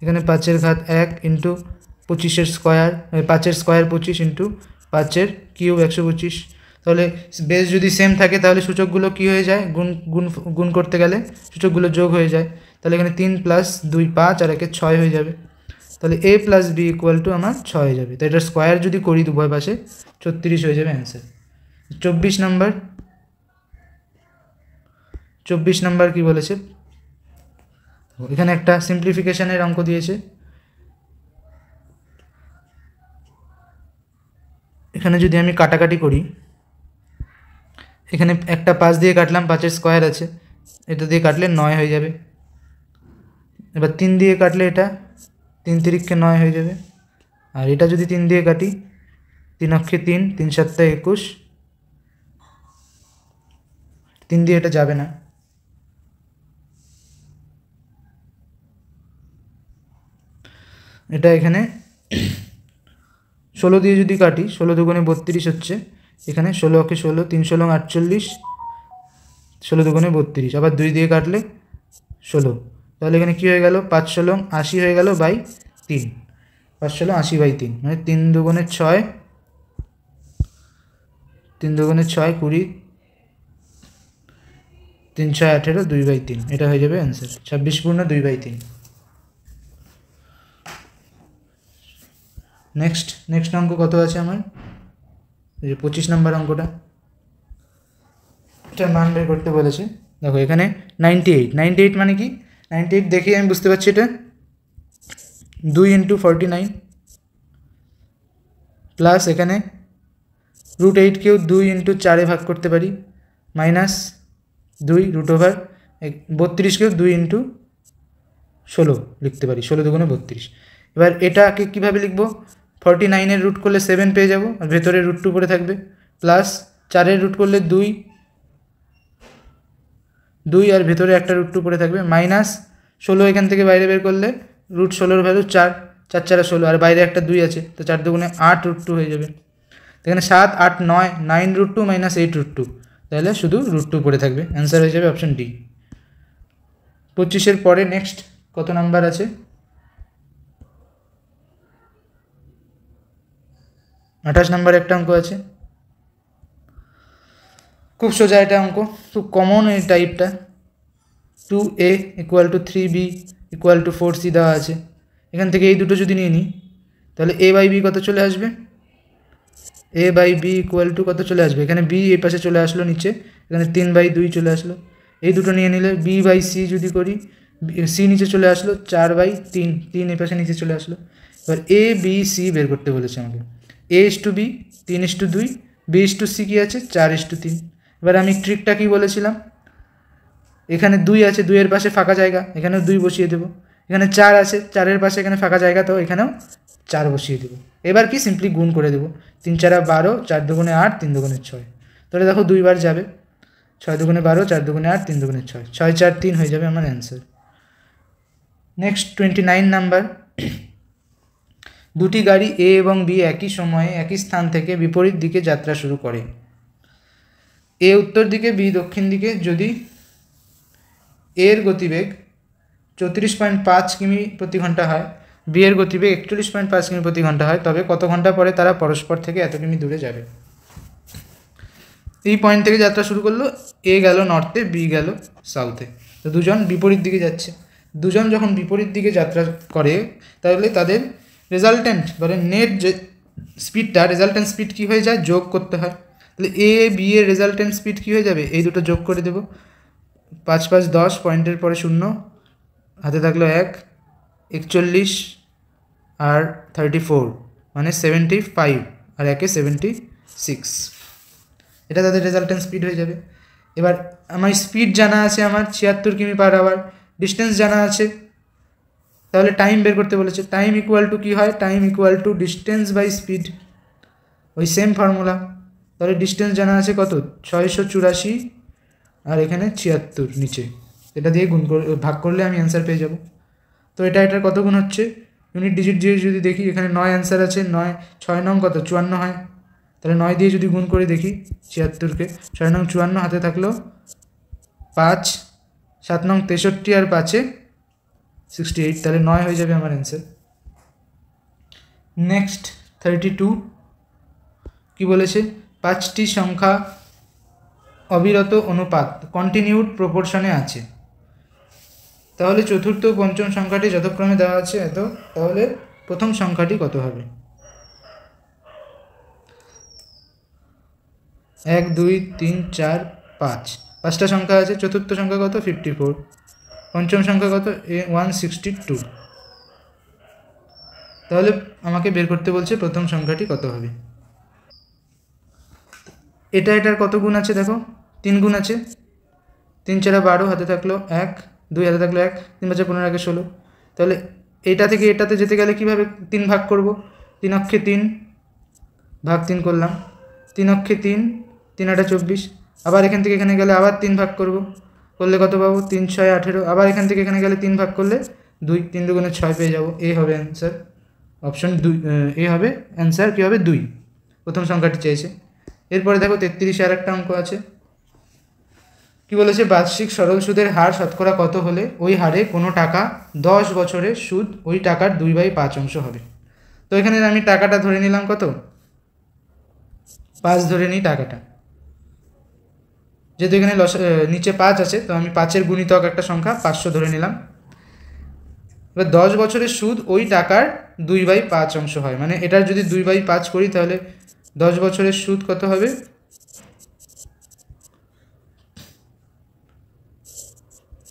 [SPEAKER 1] এখানে 5-এর ঘাত 1 ইন্টু 25-এর স্কোয়ার, 5-এর স্কোয়ার 25 ইন্টু 5-এর কিউব 125। তাহলে বেস যদি সেম থাকে তাহলে সূচকগুলো কী হয়ে যায়? গুণ করতে গেলে সূচকগুলো যোগ হয়ে যায়। তাহলে এখানে 3 + 2 5 আর 1 6 হয়ে যাবে। তাহলে a+b ইকুয়াল টু আমার 6 হয়ে যাবে। তো এটার স্কোয়ার যদি করি উভয় পাশে 36 হয়ে যাবে অ্যান্সার। 24 নাম্বার। 24 নাম্বার কী বলেছে? এখানে একটা সিম্পলিফিকেশনের অঙ্ক দিয়েছে। এখানে যদি আমি কাটাকাটি করি, এখানে একটা 5 দিয়ে কাটলাম, 5-এর স্কোয়ার আছে, এটা দিয়ে কাটলে 9 হয়ে যাবে। এবার 3 দিয়ে কাটলে এটা 3 তিরিক্ষে 9 হয়ে যাবে। আর এটা যদি 3 দিয়ে কাটি, 3 অক্ষে 3, 3 7 21, 3 দিয়ে এটা যাবে না। এটা এখানে 16 দিয়ে যদি কাটি, 16 দুগুণে 32 হচ্ছে। এখানে 16 অক্ষে 16, 3 16 48, 16 দুগুণে 32, আবার 2 দিয়ে কাটলে 16। তাহলে এখানে কী হয়ে গেল? 5 16 80 হয়ে গেল বাই 3, 5 16 80 বাই 3, মানে 3 দুগুণে 6, 3 দুগুণে 6 20, 3 6 18, 2/3। এটা হয়ে যাবে অ্যান্সার, 26 পূর্ণ 2/3। নেক্সট অঙ্ক কত আছে আমার? এই যে 25 নম্বর অঙ্কটা, এটার মান বের করতে বলেছে। দেখো এখানে 98 মানে কি? 98 দেখেই আমি বুঝতে পারছি এটা 2 × 49 প্লাস এখানে √8কেও 2 × 4 ভাগ করতে পারি, মাইনাস 2 √32কেও 2 × 16 লিখতে পারি, 16 দুগুণে 32। এবার এটাকে কীভাবে লিখব? 49-এর রুট করলে 7 পেয়ে যাব, আর ভেতরে √2 পড়ে থাকবে, প্লাস 4-এর রুট করলে 2 আর ভেতরে একটা √2 পড়ে থাকবে, মাইনাস 16 এখান থেকে বাইরে বের করলে √16-এর ভ্যালু 4, 4 4 16, আর বাইরে একটা 2 আছে, তো 4 দুগুণে 8 √2 হয়ে যাবে। এখানে 7 8 9, 9 √2 মাইনাস 8 √2, তাহলে শুধু √2 পড়ে থাকবে। অ্যান্সার হয়ে যাবে অপশন ডি। 25-এর পরে নেক্সট কত নাম্বার আছে? 28 নাম্বার একটা অঙ্ক আছে, খুব সোজা এটা অঙ্ক, খুব কমন এই টাইপটা। 2a = 3b = 4c দেওয়া আছে। এখান থেকে এই দুটো যদি নিয়ে নিই, তাহলে a/b কত চলে আসবে? a/b = কত চলে আসবে? এখানে b এই পাশে চলে আসলো নিচে, এখানে 3/2 চলে আসলো। এই দুটো নিয়ে নিলে b/c যদি করি, c নিচে চলে আসলো, 4/3, 3 এই পাশে নিচে চলে আসলো। এবার a b c বের করতে বলেছে আমাকে। A:B 3:2, B:C কী আছে 4:3। এবার আমি ট্রিকটা কী বলেছিলাম, এখানে 2 আছে, 2-এর পাশে ফাঁকা জায়গা, এখানেও 2 বসিয়ে দেবো। এখানে 4 আছে, 4-এর পাশে এখানে ফাঁকা জায়গা, তো এখানেও 4 বসিয়ে দেবো। এবার কি সিম্পলি গুণ করে দেবো, 3 4 12, 4 2 8, 3 2 6। তাহলে দেখো 2 বার যাবে, 6 2 12, 4 2 8, 3 2 6, 6 4 3 হয়ে যাবে আমার অ্যান্সার। Next 29 number. দুটি গাড়ি এ এবং বি একই সময়ে একই স্থান থেকে বিপরীত দিকে যাত্রা শুরু করে। এ উত্তর দিকে, বি দক্ষিণ দিকে। যদি এর গতিবেগ 34.5 কিমি প্রতি ঘন্টা হয়, বি এর গতিবেগ 41.5 কিমি প্রতি ঘন্টা হয়, তবে কত ঘন্টা পরে তারা পরস্পর থেকে এত কিমি দূরে যাবে। এই পয়েন্ট থেকে যাত্রা শুরু করলো, এ গেল নর্থে, বি গেল সাউথে, তো দুজন বিপরীত দিকে যাচ্ছে। দুজন যখন বিপরীত দিকে যাত্রা করে তাহলে তাদের রেজাল্টেন্ট মানে নেট যে স্পিডটা, রেজাল্টেন্ট স্পিড কী হয়ে যায়, যোগ করতে হয়। তাহলে এ বি এর রেজাল্টেন্ট স্পিড কী হয়ে যাবে, এই দুটো যোগ করে দেবো। 5 5 10, পয়েন্টের পরে 0, হাতে থাকলো 1, 41 আর 34 মানে 75, আর 1 76। এটা তাদের রেজাল্টেন্ট স্পিড হয়ে যাবে। এবার আমার স্পিড জানা আছে, আমার 76 কিমি পার আওয়ার, ডিস্টেন্স জানা আছে, তাহলে টাইম বের করতে বলেছে। টাইম ইকুয়াল টু কী হয়, time equal to distance by speed, ওই সেম ফর্মুলা। তাহলে ডিস্টেন্স জানা আছে কত, 684, আর এখানে 76 নিচে, এটা দিয়ে গুণ করে ভাগ করলে আমি অ্যান্সার পেয়ে যাব। তো এটার কত গুণ হচ্ছে, ইউনিট ডিজিট দিয়ে যদি দেখি, এখানে 9 অ্যান্সার আছে, 9 6 9 কত 54 হয়, তাহলে 9 দিয়ে যদি গুণ করে দেখি 76কে, 6 9 54, হাতে থাকলো 5, 7 9 63, আর 5-এ 68, তাহলে 9 হয়ে যাবে আমার অ্যান্সার। নেক্সট 32 কি বলেছে, 5টি সংখ্যা অবিরত অনুপাত কন্টিনিউড প্রপোর্শনে আছে, তাহলে চতুর্থ পঞ্চম সংখ্যাটি যথাক্রমে দেওয়া আছে এত, তাহলে প্রথম সংখ্যাটি কত হবে। 1 2 3 4 5, 5টা সংখ্যা আছে, চতুর্থ সংখ্যা কত 54, পঞ্চম সংখ্যা কত 162, তাহলে আমাকে বের করতে বলছে প্রথম সংখ্যাটি কত হবে। এটার কত গুণ আছে দেখো, 3 গুণ আছে, 3 4 12, হাতে থাকলো 1, 2 হাতে থাকলো 1, 3 5 15 1 16, তাহলে এটা থেকে এটাতে যেতে গেলে কীভাবে 3 ভাগ করব, 3 অক্ষে 3 ভাগ 3 করলাম, 3 অক্ষে 3, 3 8 24, আবার এখান থেকে এখানে গেলে আবার 3 ভাগ করব, করলে কত পাবো 3 6 18, আবার এখান থেকে এখানে গেলে 3 ভাগ করলে 2, 3 2 6 পেয়ে যাবো। এ হবে অ্যান্সার, অপশন 2, এ হবে অ্যান্সার। কী হবে 2, প্রথম সংখ্যাটি চেয়েছে। এরপরে দেখো 33 আর একটা অঙ্ক আছে, কি বলেছে, বার্ষিক সরল সুদের হার শতকরা কত হলে ওই হারে কোনো টাকা 10 বছরের সুদ ওই টাকার 2/5 অংশ হবে। তো এখানে আমি টাকাটা ধরে নিলাম কত, 5 ধরে নিই টাকাটা, যেহেতু এখানে নিচে 5 আছে, তো আমি 5-এর গুণিতক একটা সংখ্যা 500 ধরে নিলাম। এবার 10 বছরের সুদ ওই টাকার 2/5 অংশ হয়, মানে এটার যদি 2/5 করি তাহলে 10 বছরের সুদ কত হবে,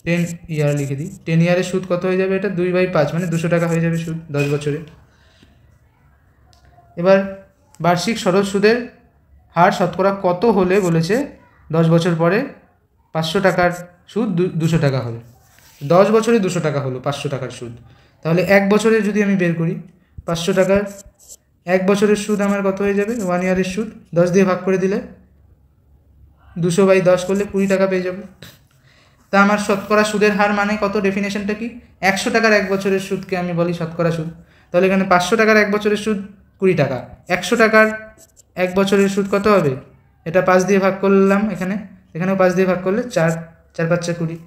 [SPEAKER 1] 10 ইয়ার লিখে দিই, 10 ইয়ারের সুদ কত হয়ে যাবে, এটা 2/5 মানে 200 টাকা হয়ে যাবে সুদ 10 বছরে। এবার বার্ষিক সরল সুদের হার শতকরা কত হলে বলেছে 10 বছর পরে 500 টাকার সুদ 200 টাকা হবে, 10 বছরে 200 টাকা হলো 500 টাকার সুদ, তাহলে 1 বছরে যদি আমি বের করি 500 টাকার 1 বছরের সুদ আমার কত হয়ে যাবে, 1 ইয়ারের সুদ 10 দিয়ে ভাগ করে দিলে 200/10 করলে 20 টাকা পেয়ে যাবো। তা আমার শতকরা সুদের হার মানে কত, ডেফিনেশনটা কি, 100 টাকার 1 বছরের সুদকে আমি বলি শতকরা সুদ, তাহলে এখানে 500 টাকার 1 বছরের সুদ 20 টাকা, 100 টাকার 1 বছরের সুদ কত হবে, এটা 5 দিয়ে ভাগ করলাম, এখানেও 5 দিয়ে ভাগ করলে 4 4 5 20,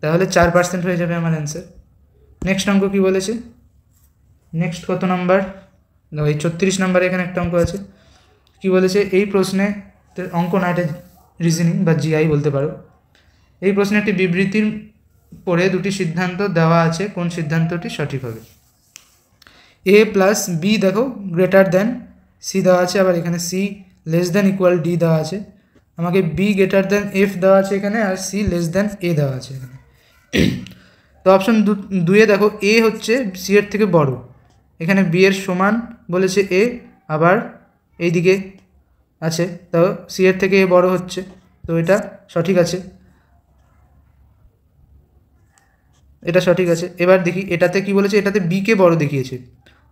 [SPEAKER 1] তাহলে 4% হয়ে যাবে আমার অ্যান্সার। নেক্সট অঙ্ক কী বলেছে, নেক্সট কত নাম্বার, এই 36 নাম্বারে এখানে একটা অঙ্ক আছে, কি বলেছে, এই প্রশ্নে অঙ্ক না, এটা রিজনিং বা জিআই বলতে পারো। এই প্রশ্নে একটি বিবৃতির পরে দুটি সিদ্ধান্ত দেওয়া আছে, কোন সিদ্ধান্তটি সঠিক হবে। এ প্লাস বি দেখো গ্রেটার দ্যান সি দেওয়া আছে, আবার এখানে C less than equal D দেওয়া আছে, আমাকে বি গ্রেটার দ্যান এফ দেওয়া আছে এখানে, আর সি লেস দ্যান এ দেওয়া আছে এখানে। তো অপশন 2-এ দেখো এ হচ্ছে সি এর থেকে বড়, এখানে বি এর সমান বলেছে এ, আবার এইদিকে আছে, তো সি এর থেকে এ বড় হচ্ছে, তো এটা সঠিক আছে, এটা সঠিক আছে। এবার দেখি এটাতে কি বলেছে, এটাতে বিকে বড় দেখিয়েছে,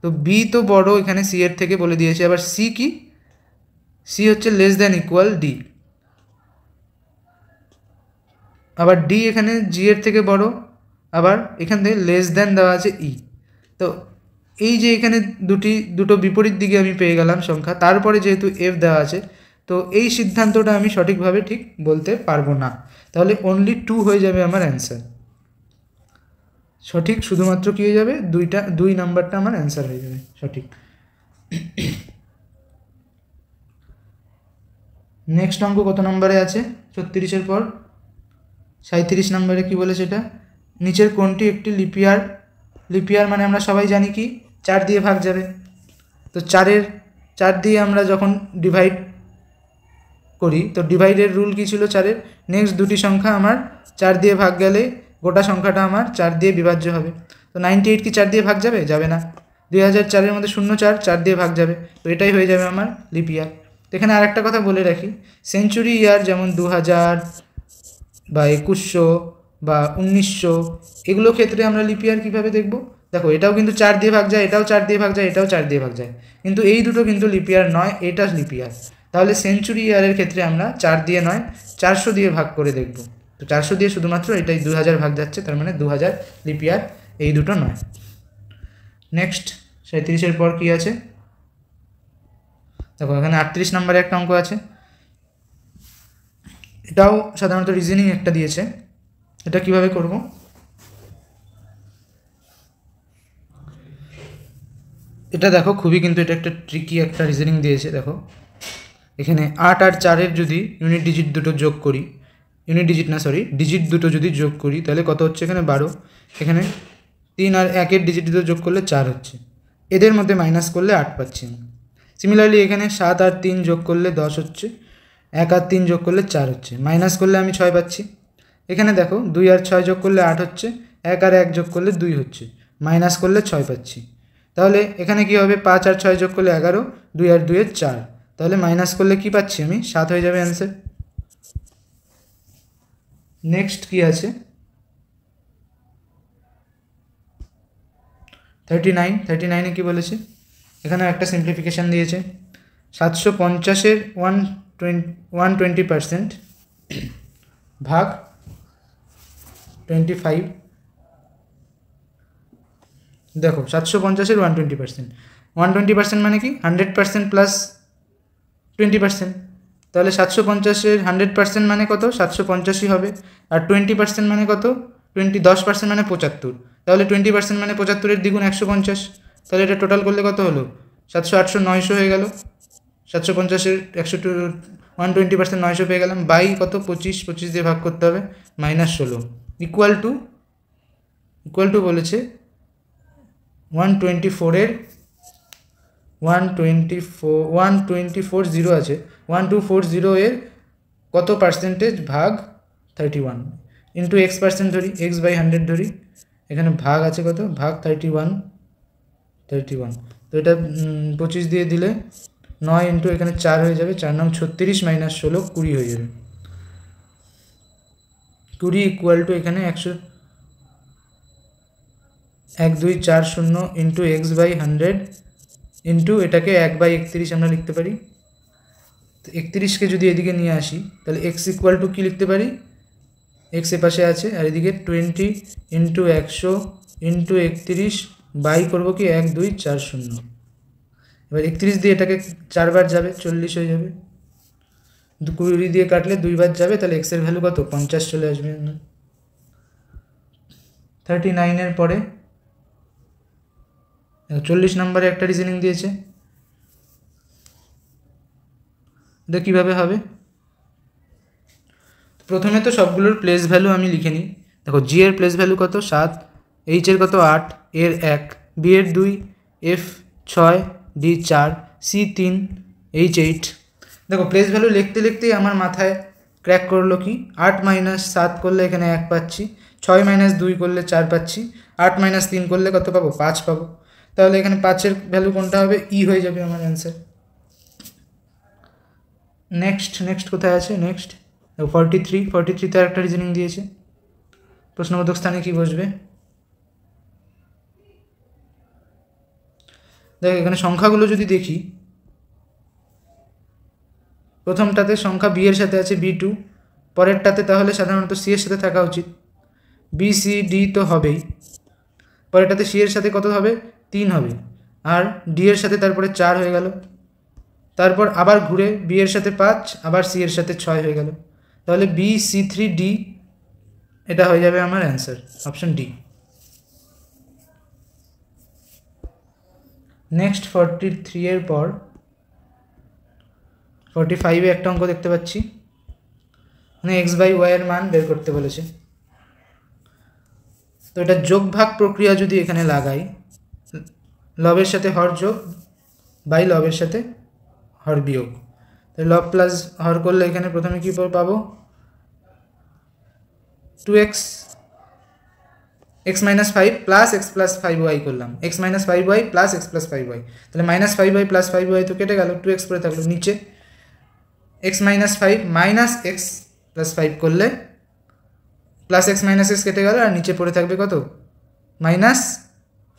[SPEAKER 1] তো বি তো বড় এখানে সি এর থেকে বলে দিয়েছে। আবার সি কি, সি হচ্ছে লেস দ্যান ইকুয়াল ডি, আবার ডি এখানে জি এর থেকে বড়, আবার এখান থেকে লেস দ্যান দেওয়া আছে ই। তো এই যে এখানে দুটো বিপরীত দিকে আমি পেয়ে গেলাম সংখ্যা, তারপরে যেহেতু এফ দেওয়া আছে, তো এই সিদ্ধান্তটা আমি সঠিকভাবে ঠিক বলতে পারবো না, তাহলে অনলি 2 হয়ে যাবে আমার অ্যান্সার। সঠিক শুধুমাত্র কী হয়ে যাবে, 2 নাম্বারটা আমার অ্যান্সার হয়ে যাবে সঠিক। নেক্সট অঙ্ক কত নম্বরে আছে, 36-এর পর 37 নম্বরে কি বলে সেটা, নিচের কোনটি একটি লিপিয়ার, লিপিয়ার মানে আমরা সবাই জানি কি 4 দিয়ে ভাগ যাবে, তো 4 দিয়ে আমরা যখন ডিভাইড করি, তো ডিভাইডের রুল কী ছিল 4-এর, নেক্সট দুটি সংখ্যা আমার 4 দিয়ে ভাগ গেলে গোটা সংখ্যাটা আমার 4 দিয়ে বিভাজ্য হবে। তো 98 কি 4 দিয়ে ভাগ যাবে, যাবে না। 2004-এর মধ্যে 04 দিয়ে ভাগ যাবে, তো এটাই হয়ে যাবে আমার লিপ ইয়ার। তো এখানে আরেকটা কথা বলে রাখি, সেঞ্চুরি ইয়ার যেমন 2000 বা 2100 বা 1900, এগুলো ক্ষেত্রে আমরা লিপ ইয়ার কীভাবে দেখব, দেখো এটাও কিন্তু 4 দিয়ে ভাগ যায়, এটাও 4 দিয়ে ভাগ যায়, এটাও 4 দিয়ে ভাগ যায়, কিন্তু এই দুটো কিন্তু লিপ ইয়ার নয়, এটা লিপ ইয়ার। তাহলে সেঞ্চুরি ইয়ারের ক্ষেত্রে আমরা 4 দিয়ে নয় 400 দিয়ে ভাগ করে দেখব, তো 400 দিয়ে শুধুমাত্র এটাই 2000 ভাগ যাচ্ছে, তার মানে 2000 লিপ ইয়ার, এই দুটো নয়। নেক্সট 37-এর পর কী আছে, দেখো এখানে 38 নম্বরে একটা অঙ্ক আছে, এটাও সাধারণত রিজনিং একটা দিয়েছে, এটা কিভাবে করব, এটা দেখো খুবই কিন্তু এটা একটা ট্রিকি একটা রিজনিং দিয়েছে। দেখো এখানে 8 আর 4-এর যদি ইউনিট ডিজিট দুটো যোগ করি, ইউনিট ডিজিট না সরি ডিজিট দুটো যদি যোগ করি, তাহলে কত হচ্ছে, এখানে 12, এখানে 3 আর 1-এর ডিজিট দুটো যোগ করলে 4 হচ্ছে, এদের মধ্যে মাইনাস করলে 8 পাচ্ছি। সিমিলারলি এখানে 7 আর 3 যোগ করলে 10 হচ্ছে, 1 আর 3 যোগ করলে 4 হচ্ছে, মাইনাস করলে আমি 6 পাচ্ছি। এখানে দেখো 2 আর 6 যোগ করলে 8 হচ্ছে, 1 আর 1 যোগ করলে 2 হচ্ছে, মাইনাস করলে 6 পাচ্ছি। তাহলে এখানে কী হবে, 5 আর 6 যোগ করলে 11, 2 আর 2 4, তাহলে মাইনাস করলে কি পাচ্ছি আমি, 7 হয়ে যাবে অ্যান্সার। নেক্সট কি আছে 39-এ কী বলেছে, এখানে একটা সিম্পলিফিকেশান দিয়েছে, 750-এর 120% ভাগ 25, দেখো 750-এর 120% মানে কি 100% প্লাস 20%, তাহলে 750-এর 100% মানে কত, 750ই হবে, আর 20% মানে কত, 10% মানে 75, তাহলে 20% মানে 75-এর দ্বিগুণ 150, তাহলে এটা টোটাল করলে কত হলো, 700, 800, 900 হয়ে গেল, 750-এর 120% 900 পেয়ে গেলাম, বাই কত 25 দিয়ে ভাগ করতে হবে, -16 ইকুয়াল টু বলেছে 124-এর 124 আছে, 1240-এর কত পার্সেন্টেজ ভাগ 31 ইন্টু x% ধরি, x/100 ধরি, এখানে ভাগ আছে কত, ভাগ 31, তো এটা 25 দিয়ে দিলে 9 ইন্টু এখানে 4 হয়ে যাবে, 4 9 36 - 16 20 হয়ে যাবে, 20 ইকুয়াল টু এখানে 1240 ইন্টু x/100 ইন্টু এটাকে 1/31 আমরা লিখতে পারি। তো 31কে যদি এদিকে নিয়ে আসি, তাহলে x ইকুয়াল টু কী লিখতে পারি, x এ পাশে আছে, আর এদিকে 20 ইন্টু 100 ইন্টু 31 বাই করবো কি 1240, এবার 31 দিয়ে এটাকে 4 বার যাবে, 40 হয়ে যাবে, 20 দিয়ে কাটলে 2 বার যাবে, তাহলে x এর ভ্যালু কত 50 চলে আসবে। 39-এর পরে 40 নম্বরে একটা রিজনিং দিয়েছে, এটা কীভাবে হবে, প্রথমে তো সবগুলোর প্লেস ভ্যালু আমি লিখে নিই। দেখো জি এর প্লেস ভ্যালু কত 7, এইচ এর কত 8, এর 1, বি এর 2, এফ 6, ডি 4, সি 3, এইচ 8। দেখো প্লেস ভ্যালু লিখতে লিখতেই আমার মাথায় ক্র্যাক করলো কি, 8 - 7 করলে এখানে 1 পাচ্ছি, 6 - 2 করলে 4 পাচ্ছি, 8 - 3 করলে কত পাবো, 5 পাবো, তাহলে এখানে 5-এর ভ্যালু কোনটা হবে, ই হয়ে যাবে আমার অ্যান্সার। নেক্সট কোথায় আছে? নেক্সট 43 আর একটা রিজনিং দিয়েছে। প্রশ্নবোধক স্থানে কি বসবে? দেখ এখানে সংখ্যাগুলো যদি দেখি, প্রথমটাতে সংখ্যা বি এর সাথে আছে B2, পরেরটাতে তাহলে সাধারণত সি এর সাথে থাকা উচিত, BCD তো হবেই, পরেরটাতে সি এর সাথে কত হবে? 3 হবে, আর ডি এর সাথে তারপরে 4 হয়ে গেল, তারপর আবার ঘুরে বি এর সাথে 5, আবার সি এর সাথে 6 হয়ে গেল, তাহলে BC3D এটা হয়ে যাবে আমার অ্যান্সার, অপশন ডি। নেক্সট 43 এর পর 45-এ একটা অঙ্ক দেখতে পাচ্ছি, মানে x/y এর মান বের করতে বলেছে। তো এটা যোগ ভাগ প্রক্রিয়া যদি এখানে লাগাই, লবের সাথে হর যোগ বাই লবের সাথে হর বিয়োগ, তাহলে লব প্লাস হর করলে এখানে প্রথমে কি পাবো? 2x x minus 5 plus x plus 5y করলাম, x minus 5y plus x plus 5y, তাহলে মাইনাস 5y প্লাস 5y তো কেটে গেল, 2x পরে থাকলো, নিচে x minus 5 minus x plus 5 করলে প্লাস x মাইনাস x কেটে গেল, আর নিচে পড়ে থাকবে কত? মাইনাস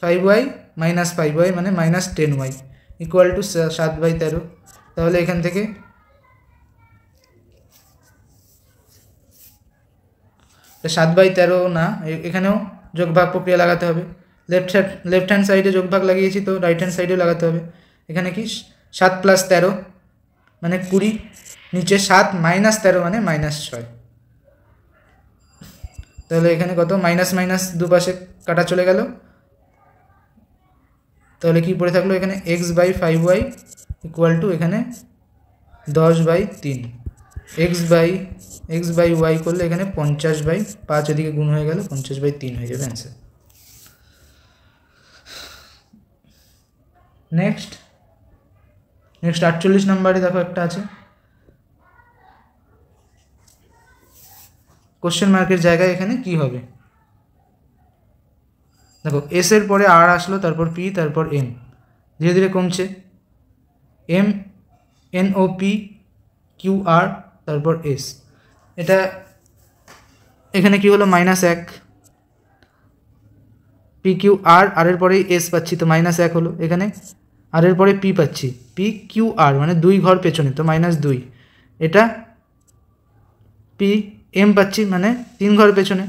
[SPEAKER 1] 5y মাইনাস 5y মানে মাইনাস 10y ইকুয়াল টু 7/13। তাহলে এখান থেকে তো 7/13 না, এখানেও যোগ ভাগ প্রক্রিয়া লাগাতে হবে, লেফট হ্যান্ড সাইডে যোগ ভাগ লাগিয়েছি, তো রাইট হ্যান্ড সাইডেও লাগাতে হবে। এখানে কি 7 প্লাস 13 মানে 20, নিচে 7 মাইনাস 13 মানে মাইনাস 6, তাহলে এখানে কত? মাইনাস মাইনাস দুপাশে কাটা চলে গেল, তাহলে কি পড়ে থাকলো এখানে? x/5y ইকুয়াল টু এখানে 10/3, x/y করলে এখানে 50/5, এদিকে গুণ হয়ে গেল, 50/3 হয়ে যাবে অ্যান্সার। নেক্সট 48 নম্বরে দেখো একটা আছে, কোশ্চেন মার্কের জায়গায় এখানে কি হবে? দেখো এস এর পরে আর আসলো, তারপর পি, তারপর এম, ধীরে ধীরে কমছে, এম NOP QR তারপর এস, এটা এখানে কি হলো? -1, PQR, আর এর পরে এস পাচ্ছি তো -1 হলো, এখানে আর এর পরে পি পাচ্ছি, PQR মানে 2 ঘর পেছনে তো -2, এটা PM পাচ্ছি মানে 3 ঘর পেছনে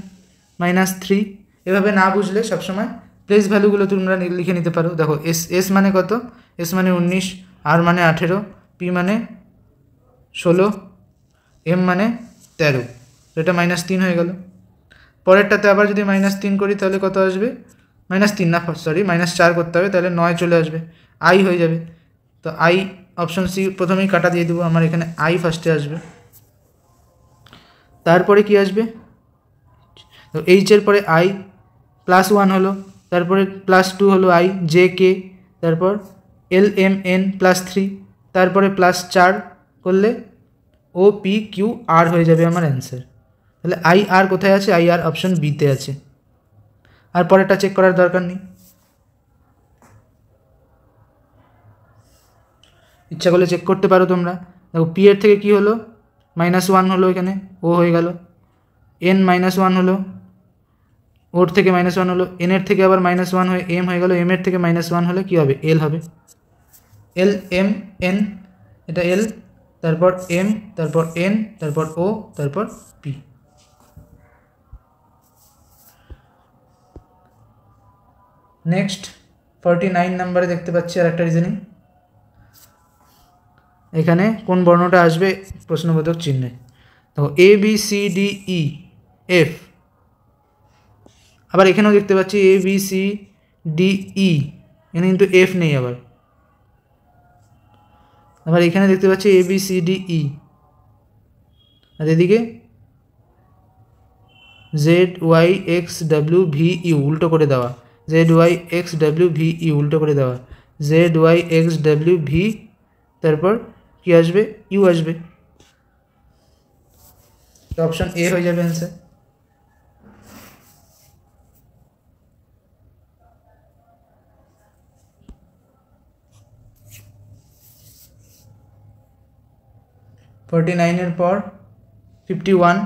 [SPEAKER 1] -3। এভাবে না বুঝলে সবসময় প্লেস ভ্যালুগুলো তোমরা লিখে নিতে পারো। দেখো এস মানে কত? এস মানে 19, আর মানে 18, পি মানে 16, এম মানে 13, তো এটা -3 হয়ে গেল। পরেরটাতে আবার যদি -3 করি তাহলে কত আসবে? -3 না, সরি -4 করতে হবে, তাহলে 9 চলে আসবে, আই হয়ে যাবে। তো আই অপশন সি প্রথমেই কাটা দিয়ে দেবো, আমার এখানে আই ফার্স্টে আসবে, তারপরে কি আসবে? তো এইচের পরে আই +1 হলো, তারপরে +2 হলো আই JK, তারপর LMN +3, তারপরে +4 করলে OPQR হয়ে যাবে আমার অ্যান্সার। তাহলে IR কোথায় আছে? IR অপশন বিতে আছে, আর পরেরটা চেক করার দরকার নেই, ইচ্ছা করলে চেক করতে পারো তোমরা। দেখো পি এর থেকে কি হলো? -1 হলো, এখানে ও হয়ে গেল, N -1 হলো, ওর থেকে -1 হলো, এন এর থেকে আবার -1 হয়ে এম হয়ে গেল, এম এর থেকে -1 হলে কি হবে? এল হবে, LMN, এটা এল, তারপর এম, তারপর এন, তারপর ও, তারপর পি। নেক্সট 49 নম্বরে দেখতে পাচ্ছি আর একটা রিজনিং, এখানে কোন বর্ণটা আসবে প্রশ্নবোধক চিহ্নে? তো ABCDEF, আবার এখানেও দেখতে পাচ্ছি ABCDE, এখানে কিন্তু এফ নেই, আবার এখানে দেখতে পাচ্ছি ABCDE, আর এদিকে ZYXWVE উল্টো করে দেওয়া, ZYXWVE উল্টো করে দেওয়া, ZYXWV, তারপর কি আসবে? ইউ আসবে, তো অপশন এ হয়ে যাবে অ্যান্সার। 49 পর 51,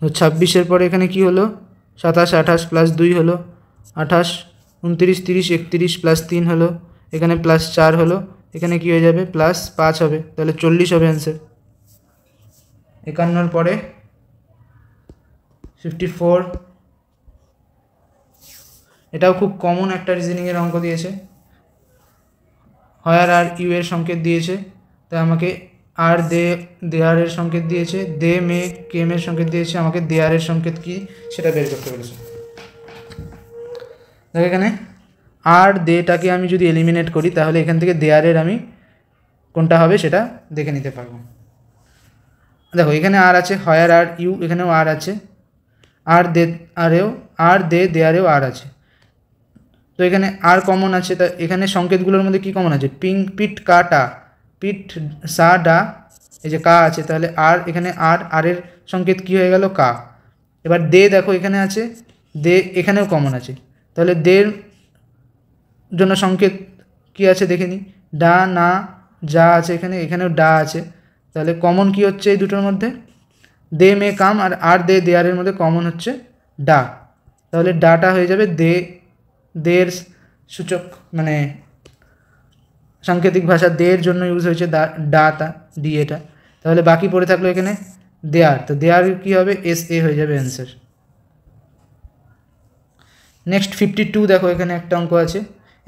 [SPEAKER 1] তো 26 পরে এখানে কি হলো 27, 28 প্লাস 2 হলো 28, 29, 30, 31 প্লাস 3 হলো, এখানে প্লাস 4 হলো, এখানে কি হয়ে যাবে প্লাস 5 হবে, তাহলে 40 হবে অ্যান্সার। 51 পরে 54, এটাও খুব কমন একটা রিজনিংয়ের অঙ্ক দিয়েছে। হয়ার আর ইউ এর সংকেত দিয়েছে, তাই আমাকে আর দেয়ারের সংকেত দিয়েছে, দে মে কেম এর সংকেত দিয়েছে, আমাকে দেয়ারের সংকেত কি সেটা বের করতে বলেছে। দেখো এখানে আর দেটাকে আমি যদি এলিমিনেট করি তাহলে এখান থেকে দেয়ারের আমি কোনটা হবে সেটা দেখে নিতে পারবো। দেখো এখানে আর আছে, হয়ার আর ইউ, এখানেও আর আছে, আর দেয়ারেও আর আছে, তো এখানে আর কমন আছে, তা এখানে সংকেতগুলোর মধ্যে কি কমন আছে, পিট কা টা, পিট সা ডা, এই যে কা আছে, তাহলে আর এখানে আর এর সংকেত কি হয়ে গেল কা। এবার দে দেখো এখানে আছে, দে এখানেও কমন আছে, তাহলে দের জন্য সংকেত কি আছে দেখে নিই, ডা না যা আছে, এখানেও ডা আছে, তাহলে কমন কি হচ্ছে এই দুটোর মধ্যে, দে মে কাম, আর দেয়ারের মধ্যে কমন হচ্ছে ডা, তাহলে ডাটা হয়ে যাবে দের সূচক, মানে সাংকেতিক ভাষা দের জন্য ইউজ হয়েছে ডাটা ডি এটা, তাহলে বাকি পড়ে থাকলো এখানে দেয়ার, তো দেয়ার কি হবে এস এ হয়ে যাবে অ্যান্সার। নেক্সট 52 দেখো এখানে একটা অঙ্ক আছে,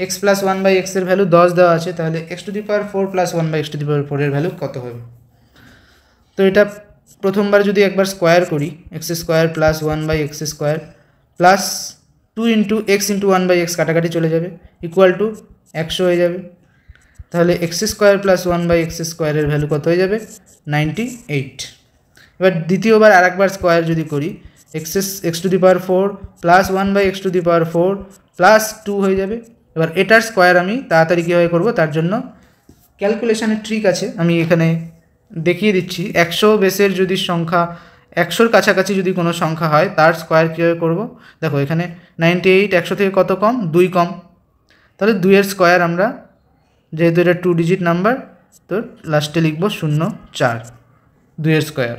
[SPEAKER 1] এক্স প্লাস 1/x এর ভ্যালু 10 দেওয়া আছে, তাহলে x⁴ প্লাস 1/x⁴ এর ভ্যালু কত হবে। তো এটা প্রথমবার যদি একবার স্কোয়ার করি, x² plus 1/x² plus 2 × x × 1/x কাটাকাটি চলে যাবে, ইকুয়াল টু 100 হয়ে যাবে, তাহলে x² প্লাস 1/x² এর ভ্যালু কত হয়ে যাবে 98। এবার দ্বিতীয়বার আর একবার স্কোয়ার যদি করি, x⁴ প্লাস 1/x⁴ প্লাস 2 হয়ে যাবে। এবার এটার স্কোয়ার আমি তাড়াতাড়ি কীভাবে করবো, তার জন্য ক্যালকুলেশনের ট্রিক আছে, আমি এখানে দেখিয়ে দিচ্ছি। 100 বেসের যদি সংখ্যা 100-র কাছাকাছি যদি কোনো সংখ্যা হয় তার স্কোয়ার কীভাবে করবো, দেখো এখানে 98 100 থেকে কত কম, 2 কম, তাহলে 2-এর স্কোয়ার আমরা, যেহেতু এটা 2 ডিজিট নাম্বার, তো লাস্টে লিখব 0, 4, 2-এর স্কোয়ার।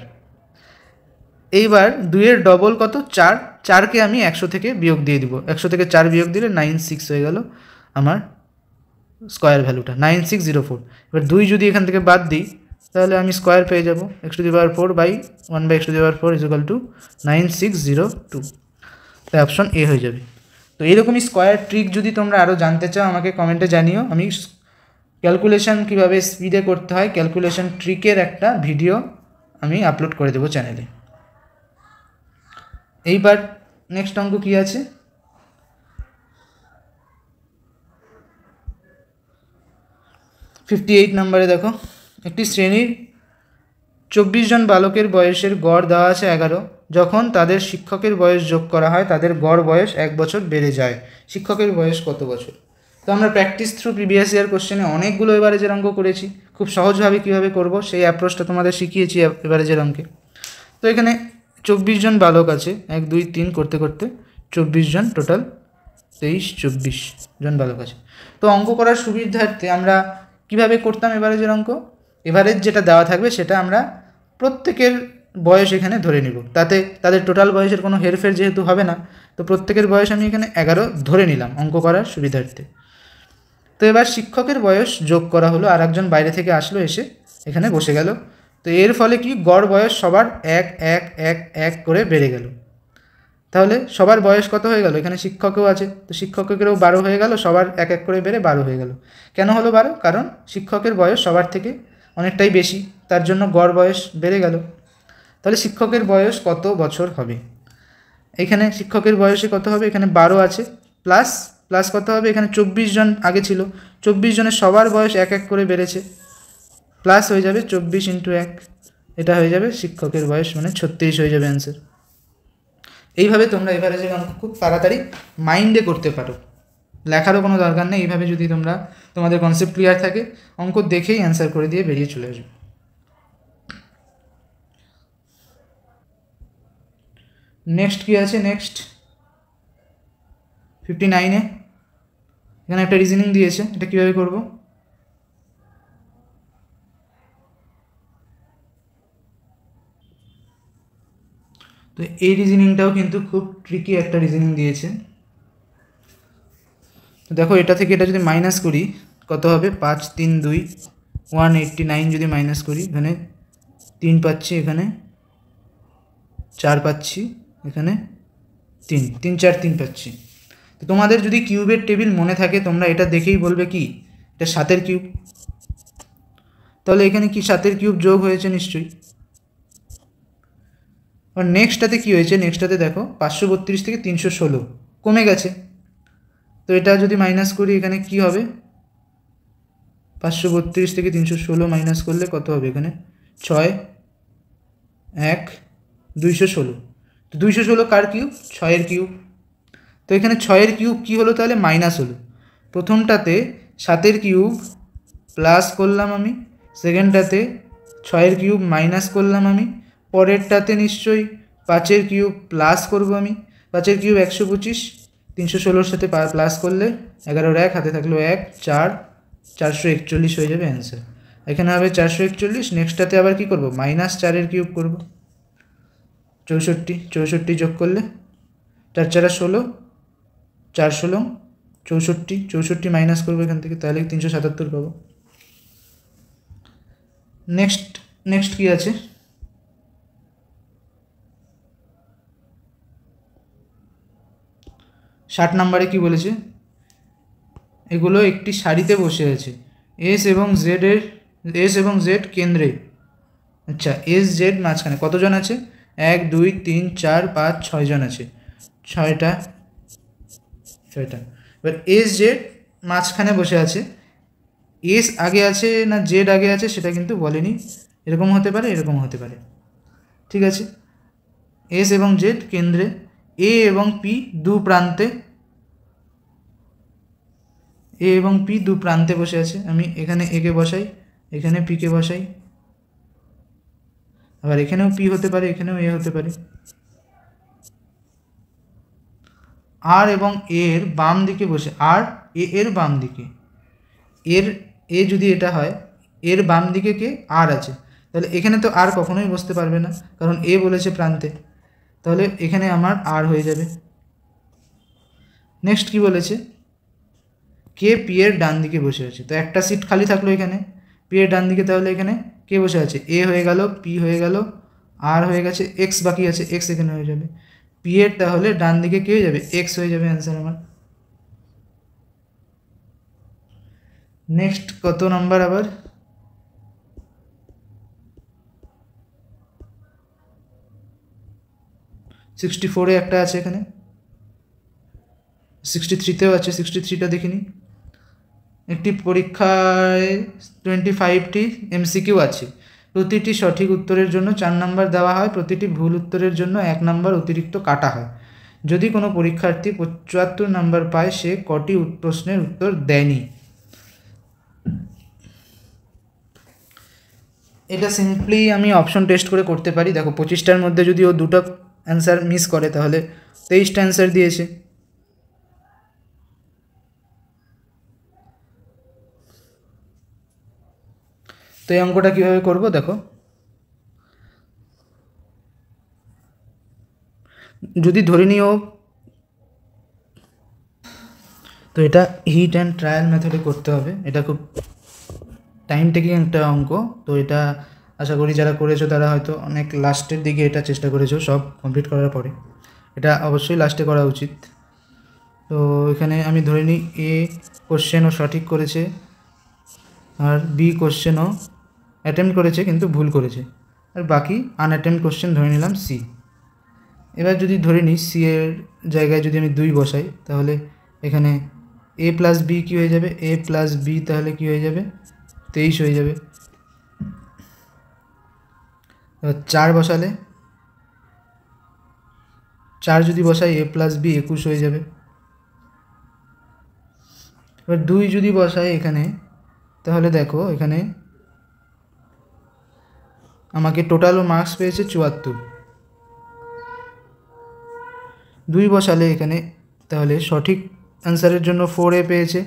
[SPEAKER 1] এইবার 2-এর ডবল কত 4, 4কে আমি 100 থেকে বিয়োগ দিয়ে দিব, 100 থেকে 4 বিয়োগ দিলে 96 হয়ে গেল আমার স্কোয়ার ভ্যালুটা 9604। এবার 2 যদি এখান থেকে বাদ দিই তাহলে আমি স্কোয়ার পেয়ে যাব, x⁴/1/x⁴ = 9602, তাই অপশন এ হয়ে যাবে। তো এইরকমই স্কোয়ার ট্রিক যদি তোমরা আরও জানতে চাও আমাকে কমেন্টে জানিও, আমি ক্যালকুলেশন কীভাবে স্পিডে করতে হয় ক্যালকুলেশন ট্রিকের একটা ভিডিও আমি আপলোড করে দেবো চ্যানেলে। এইবার নেক্সট অঙ্ক কী আছে, 58 নম্বরে দেখো, একটি শ্রেণীর 24 জন বালকের বয়সের গড় দেওয়া আছে 11, যখন তাদের শিক্ষকের বয়স যোগ করা হয় তাদের গড় বয়স 1 বছর বেড়ে যায়, শিক্ষকের বয়স কত বছর। তো আমরা প্র্যাকটিস থ্রু প্রিভিয়াস ইয়ার কোশ্চেনে অনেকগুলো এভারেজের অঙ্ক করেছি, খুব সহজভাবে কীভাবে করব সেই অ্যাপ্রোচটা তোমাদের শিখিয়েছি এভারেজের অঙ্কে। তো এখানে 24 জন বালক আছে, 1 2 3 করতে করতে 24 জন, টোটাল 23-24 জন বালক আছে। তো অঙ্ক করার সুবিধার্থে আমরা কিভাবে করতাম এভারেজের অঙ্ক, এভারেজ যেটা দেওয়া থাকবে সেটা আমরা প্রত্যেকের বয়স এখানে ধরে নিব, তাতে তাদের টোটাল বয়সের কোনো হেরফের যেহেতু হবে না, তো প্রত্যেকের বয়স আমি এখানে 11 ধরে নিলাম অঙ্ক করার সুবিধার্থে। তো এবার শিক্ষকের বয়স যোগ করা হলো, আর একজন বাইরে থেকে আসলো, এসে এখানে বসে গেল, তো এর ফলে কি গড় বয়স সবার 1 1 1 1 করে বেড়ে গেল, তাহলে সবার বয়স কত হয়ে গেল, এখানে শিক্ষকও আছে, তো শিক্ষকেরও 12 হয়ে গেল, সবার 1 1 করে বেড়ে 12 হয়ে গেল। কেন হলো 12, কারণ শিক্ষকের বয়স সবার থেকে অনেকটাই বেশি, তার জন্য গড় বয়স বেড়ে গেল। তাহলে শিক্ষকের বয়স কত বছর হবে, এখানে শিক্ষকের বয়সে কত হবে, এখানে 12 আছে, প্লাস প্লাস কত হবে, এখানে 24 জন আগে ছিল, 24 জনের সবার বয়স 1 1 করে বেড়েছে, প্লাস হয়ে যাবে 24 × 1, এটা হয়ে যাবে শিক্ষকের বয়স, মানে 36 হয়ে যাবে অ্যান্সার। এইভাবে তোমরা এভারেজের অঙ্ক খুব তাড়াতাড়ি মাইন্ডে করতে পারো, লেখারও কোনো দরকার নেই, এইভাবে যদি তোমাদের কনসেপ্ট ক্লিয়ার থাকে অঙ্ক দেখেই অ্যান্সার করে দিয়ে বেরিয়ে চলে আসবে। নেক্সট কী আছে, নেক্সট 59-এ এখানে একটা রিজনিং দিয়েছে, এটা কীভাবে করব? তো এই রিজনিংটাও কিন্তু খুব ট্রিকি একটা রিজনিং দিয়েছে। তো দেখো এটা থেকে এটা যদি মাইনাস করি কত হবে? 5 3 2 189 যদি মাইনাস করি, এখানে 3 পাচ্ছি, এখানে 4 পাচ্ছি, এখানে 3 3 4 3 পাচ্ছি। তো তোমাদের যদি কিউবের টেবিল মনে থাকে তোমরা এটা দেখেই বলবে কি এটা 7-এর কিউব। তাহলে এখানে কি 7-এর কিউব যোগ হয়েছে নিশ্চয়ই। আর নেক্সটটাতে কী হয়েছে? নেক্সটটাতে দেখো 532 থেকে 316 কমে গেছে। তো এটা যদি মাইনাস করি এখানে কি হবে? 532 থেকে 316 মাইনাস করলে কত হবে? এখানে 6 1 216। তো 216 কার কিউব? 6-এর কিউব। তো এখানে 6-এর কিউব কী হলো তাহলে? মাইনাস হলো। প্রথমটাতে 7-এর কিউব প্লাস করলাম আমি, সেকেন্ডটাতে 6-এর কিউব মাইনাস করলাম আমি, পরেরটাতে নিশ্চয়ই 5-এর কিউব প্লাস করব আমি। 5-এর কিউব 125, 316-র সাথে প্লাস করলে 11-র 1 হাতে থাকলো 1 4 441 হয়ে যাবে অ্যান্সার। এখানে হবে 441। নেক্সটটাতে আবার কি করব? মাইনাস 4-এর কিউব করব, 64 64 যোগ করলে 4 4 16 4 16 64 64 মাইনাস করবো এখান থেকে, তাহলে 377 পাবো। নেক্সট কি আছে? ষাট নাম্বারে কি বলেছে? এগুলো একটি সারিতে বসে আছে, এস এবং জেড কেন্দ্রে। আচ্ছা, এস জেড মাঝখানে কতজন আছে? 1 2 3 4 5 6 জন আছে, 6টা। এবার এস জেড মাঝখানে বসে আছে, এস আগে আছে না জেড আগে আছে সেটা কিন্তু বলেনি। এরকম হতে পারে, এরকম হতে পারে, ঠিক আছে। এস এবং জেড কেন্দ্রে, এ এবং পি দু প্রান্তে, এ এবং পি দু প্রান্তে বসে আছে। আমি এখানে একে বসাই, এখানে পিকে বসাই, আবার এখানেও পি হতে পারে, এখানেও এ হতে পারে। আর এবং এর বাম দিকে বসে, আর এ এর বাম দিকে, এ যদি এটা হয়, এর বাম দিকে কে? আর আছে। তাহলে এখানে তো আর কখনোই বসতে পারবে না, কারণ এ বলেছে প্রান্তে, তাহলে এখানে আমার আর হয়ে যাবে। নেক্সট কি বলেছে? কে পি এর ডান দিকে বসে আছে। তো একটা সিট খালি থাকলো এখানে পি এর ডান দিকে, তাহলে এখানে কে বসে আছে? এ হয়ে গেল, পি হয়ে গেল, আর হয়ে গেছে, এক্স বাকি আছে, এক্স এখানে হয়ে যাবে। পি এর তাহলে ডান দিকে কে হয়ে যাবে? এক্স হয়ে যাবে অ্যান্সার আমার। নেক্সট কত নাম্বার আবার? 64-এ একটা আছে, এখানে 63-তেও আছে, 63টা দেখিনি। একটি পরীক্ষায় 25টি এমসিকিউ আছে, প্রতিটি সঠিক উত্তরের জন্য 4 নাম্বার দেওয়া হয়, প্রতিটি ভুল উত্তরের জন্য 1 নাম্বার অতিরিক্ত কাটা হয়। যদি কোনো পরীক্ষার্থী 75 নাম্বার পায় সে কটি প্রশ্নের উত্তর দেয়নি? এটা সিম্পলি আমি অপশন টেস্ট করে করতে পারি। দেখো 25টার মধ্যে যদি ও দুটো অ্যান্সার মিস করে তাহলে 23টা অ্যান্সার দিয়েছে। তো এই অঙ্কটা কীভাবে করব দেখো। যদি ধরে নিও, তো এটা হিট অ্যান্ড ট্রায়াল মেথডে করতে হবে। এটা খুব টাইম টেকিং একটা অঙ্ক। তো এটা আশা করি যারা করেছো তারা হয়তো অনেক লাস্টের দিকে এটা চেষ্টা করেছো সব কমপ্লিট করার পরে। এটা অবশ্যই লাস্টে করা উচিত। তো এখানে আমি ধরে নিই এ কোশ্চেনও সঠিক করেছে, আর বি কোশ্চেনও অ্যাটেম্প্ট করেছে কিন্তু ভুল করেছে, আর বাকি আনঅ্যাটেম্প্ট কোশ্চেন ধরে নিলাম সি। এবার যদি ধরে নিই সি এর জায়গায় যদি আমি 2 বসাই, তাহলে এখানে এ প্লাস বি কী হয়ে যাবে? এ প্লাস বি তাহলে কী হয়ে যাবে? 23 হয়ে যাবে। এবার 4 বসালে, 4 যদি বসাই এ প্লাস বি 21 হয়ে যাবে। এবার 2 যদি বসাই এখানে, তাহলে দেখো এখানে আমাকে টোটালও মার্কস পেয়েছে 74। 2 বসালে এখানে তাহলে সঠিক অ্যান্সারের জন্য 4A পেয়েছে।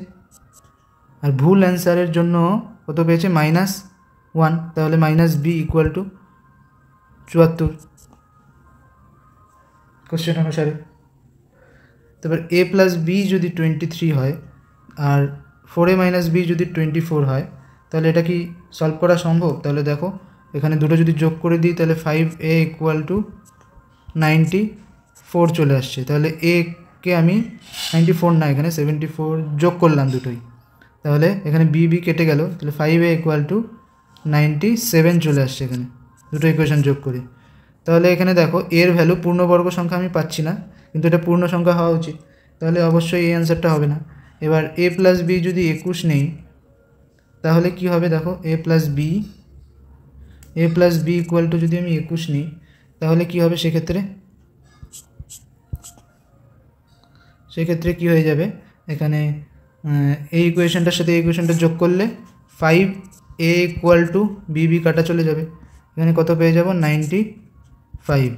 [SPEAKER 1] আর ভুল অ্যান্সারের জন্য কত পেয়েছে -1, তাহলে -b ইকুয়াল টু 74 কোশ্চেন অনুসারে। তারপর a প্লাস বি যদি 23 হয় আর 4a মাইনাস বি যদি 24 হয় তাহলে এটা কি সলভ করা সম্ভব? তাহলে দেখো এখানে দুটো যদি যোগ করে দিই তাহলে 5a ইকুয়াল টু 94 চলে আসছে। তাহলে a কে আমি 94 না, এখানে 74 যোগ করলাম দুটোই, তাহলে এখানে বি কেটে গেল, তাহলে 5a ইকুয়াল টু 97 চলে আসছে এখানে দুটো ইকুয়েশন যোগ করে। তাহলে এখানে দেখো এর ভ্যালু পূর্ণবর্গ সংখ্যা আমি পাচ্ছি না, কিন্তু এটা পূর্ণ সংখ্যা হওয়া উচিত, তাহলে অবশ্যই এই অ্যান্সারটা হবে না। এবার a প্লাস বি যদি 21 নেই তাহলে কি হবে? দেখো a plus B equal to যদি আমি 21 নিই তাহলে কি হবে? সেক্ষেত্রে কি হয়ে যাবে? এখানে এই ইকুয়েশনটার সাথে এই ইকুয়েশনটা যোগ করলে 5a ইকুয়াল টু বি কাটা চলে যাবে, এখানে কত পেয়ে যাব? 95।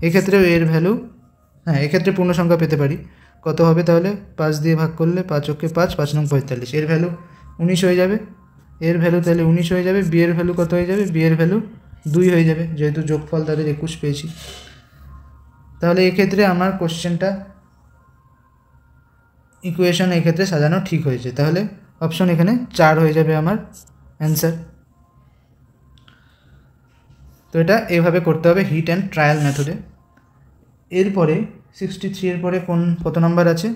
[SPEAKER 1] এক্ষেত্রে এর ভ্যালু, হ্যাঁ এক্ষেত্রে পূর্ণ সংখ্যা পেতে পারি। কত হবে তাহলে? 5 দিয়ে ভাগ করলে 5 × 5 5 × 45, এর ভ্যালু 19 হয়ে যাবে। এর ভ্যালু তাহলে 19 হয়ে যাবে। বি এর ভ্যালু কত হয়ে যাবে? বি এর ভ্যালু 2 হয়ে যাবে, যেহেতু যোগফল তাদের 21 পেয়েছি। তাহলে এক্ষেত্রে আমার কোশ্চেনটা ইকুয়েশন এক্ষেত্রে সাজানো ঠিক হয়েছে, তাহলে অপশন এখানে 4 হয়ে যাবে আমার অ্যান্সার। তো এটা এভাবে করতে হবে হিট অ্যান্ড ট্রায়াল মেথডে। এরপরে 63 এর পরে কত নাম্বার আছে?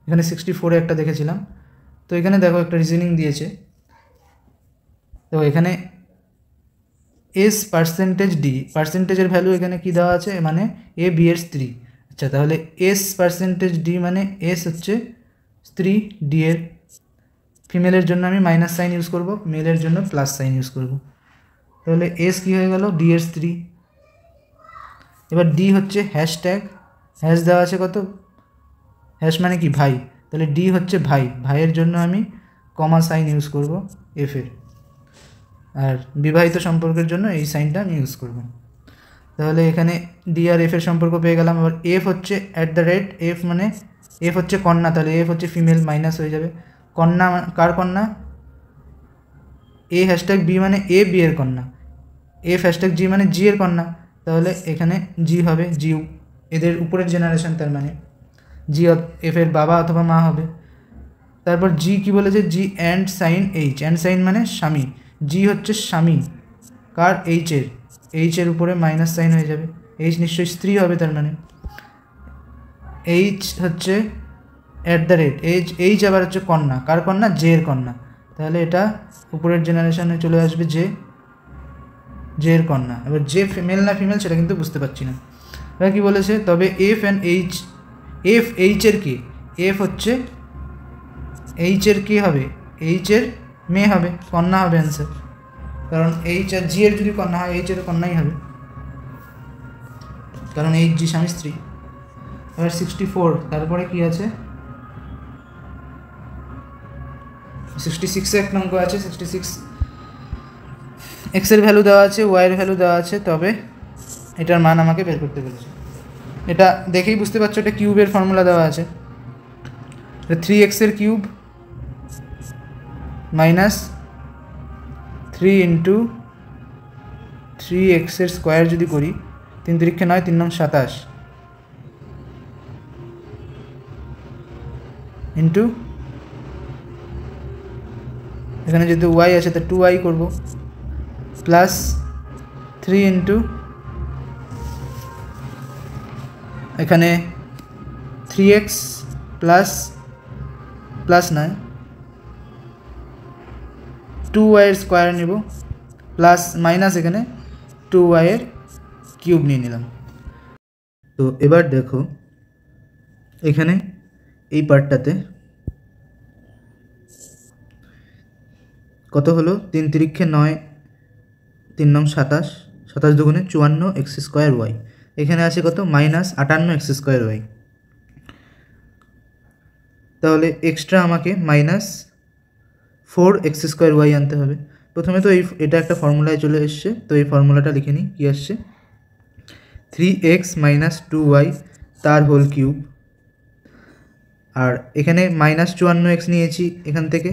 [SPEAKER 1] এখানে 64 একটা দেখেছিলাম। তো এখানে দেখো একটা রিজনিং দিয়েছে। তো এখানে এস পার্সেন্টেজ ডি, পার্সেন্টেজের ভ্যালু এখানে কি দেওয়া আছে? মানে এ বি এর স্ত্রী। আচ্ছা, তাহলে এস পার্সেন্টেজ ডি মানে এস হচ্ছে স্ত্রী, ডি এর ফিমেলের জন্য আমি মাইনাস সাইন ইউজ করব, মেলের জন্য প্লাস সাইন ইউজ করব। তাহলে এস কী হয়ে গেল? ডি এর স্ত্রী। এবার ডি হচ্ছে হ্যাশট্যাগ, হ্যাশ দেওয়া আছে কত? হ্যাশ মানে কি? ভাই, তাহলে ডি হচ্ছে ভাই, ভাইয়ের জন্য আমি কমা সাইন ইউজ করব এফের, আর বিবাহিত সম্পর্কের জন্য এই সাইনটা আমি ইউজ করব। তাহলে এখানে ডি আর এফের সম্পর্ক পেয়ে গেলাম। আবার এফ হচ্ছে @ এফ, মানে এফ হচ্ছে কন্যা, তাহলে এফ হচ্ছে ফিমেল, মাইনাস হয়ে যাবে। কন্যা কার কন্যা? এ হ্যাশট্যাগ বি মানে এ বি এর কন্যা, এফ হ্যাশট্যাগ জি মানে জি এর কন্যা, তাহলে এখানে জি হবে, জি এদের উপরের জেনারেশন, তার মানে জি এফের বাবা অথবা মা হবে। তারপর জি কি বলেছে? G and sign H, and sign মানে স্বামী, জি হচ্ছে স্বামী কার? এইচের উপরে মাইনাস সাইন হয়ে যাবে, এইচ নিশ্চয়ই স্ত্রী হবে, তার মানে এইচ হচ্ছে @ এইচ আবার হচ্ছে কন্যা, কার কন্যা? জে এর কন্যা, তাহলে এটা উপরের জেনারেশনে চলে আসবে জে এর কন্যা। এবার জে মেল না ফিমেল সেটা কিন্তু বুঝতে পারছি না। এবার কী বলেছে? তবে এফ অ্যান্ড এইচ, এফ এইচের কে? এফ হচ্ছে এইচের কে হবে? এইচের মেয়ে হবে, কন্যা হবে অ্যান্সার, কারণ এইচ আর জি এর যদি কন্যা হয় এইচের কন্যাই হবে, কারণ এইচ জি স্বামী স্ত্রী। এবার 64, তারপরে কি আছে? 66 এক অঙ্ক আছে। 66 এক্সের ভ্যালু দেওয়া আছে, ওয়াইয়ের ভ্যালু দেওয়া আছে, তবে এটার মান আমাকে বের করতে বলেছে। এটা দেখেই বুঝতে পারছো এটা কিউবের ফর্মুলা দেওয়া আছে, 3x এর কিউব মাইনাস 3 × 3x এর স্কোয়ার যদি করি, 3 × 3 = 9, 3 × 9 = 27 ইন্টু এখানে যেহেতু ওয়াই আছে তো 2y করব, প্লাস 3 × এখানে 3x প্লাস নয় 2y এর স্কোয়ার নেব, প্লাস মাইনাস এখানে 2y এর কিউব নিয়ে নিলাম। তো এবার দেখো এখানে এই পার্টটাতে কত হলো? 3 × 3 = 9, 3 × 9 = 27, 27 × 2 = 54 x²y, এখানে আছে কত? -58 x²y। তাহলে এক্সট্রা আমাকে -4 x²y আনতে হবে। প্রথমে তো এটা একটা ফর্মুলায় চলে এসছে, তো এই ফর্মুলাটা লিখে নিই। কী আসছে? 3x - 2y তার হোল কিউব, আর এখানে -54x নিয়েছি এখান থেকে,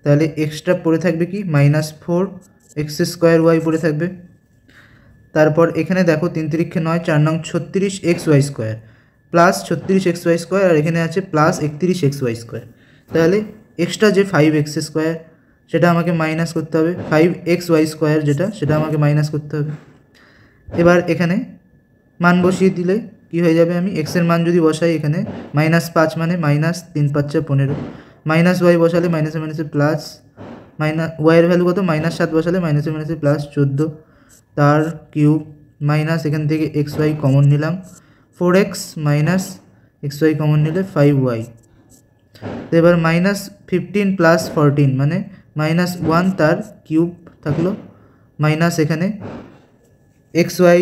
[SPEAKER 1] তাহলে এক্সট্রা পড়ে থাকবে কি -4x² পড়ে থাকবে। তারপর এখানে দেখো 3 × 9 4 নং 36xy² প্লাস 36xy², আর এখানে আছে প্লাস 31xy²। তাহলে এক্সট্রা যে 5x² সেটা আমাকে মাইনাস করতে হবে, 5xy² যেটা সেটা আমাকে মাইনাস করতে হবে। এবার এখানে মান বসিয়ে দিলে কি হয়ে যাবে, আমি x এর মান যদি বসাই এখানে -5 মানে -3 × 5 = 15, -y বসালে মাইনাসে মাইনাসে প্লাস, y এর ভ্যালু কত -7 বসালে মাইনাসে মাইনাসে প্লাস 14 তার কিউব মাইনাস এখান থেকে xy কমন নিলাম 4x মাইনাস xy কমন নিলে 5y। তো এবার -15 + 14 মানে -1 তার কিউব থাকলো, মাইনাস এখানে xy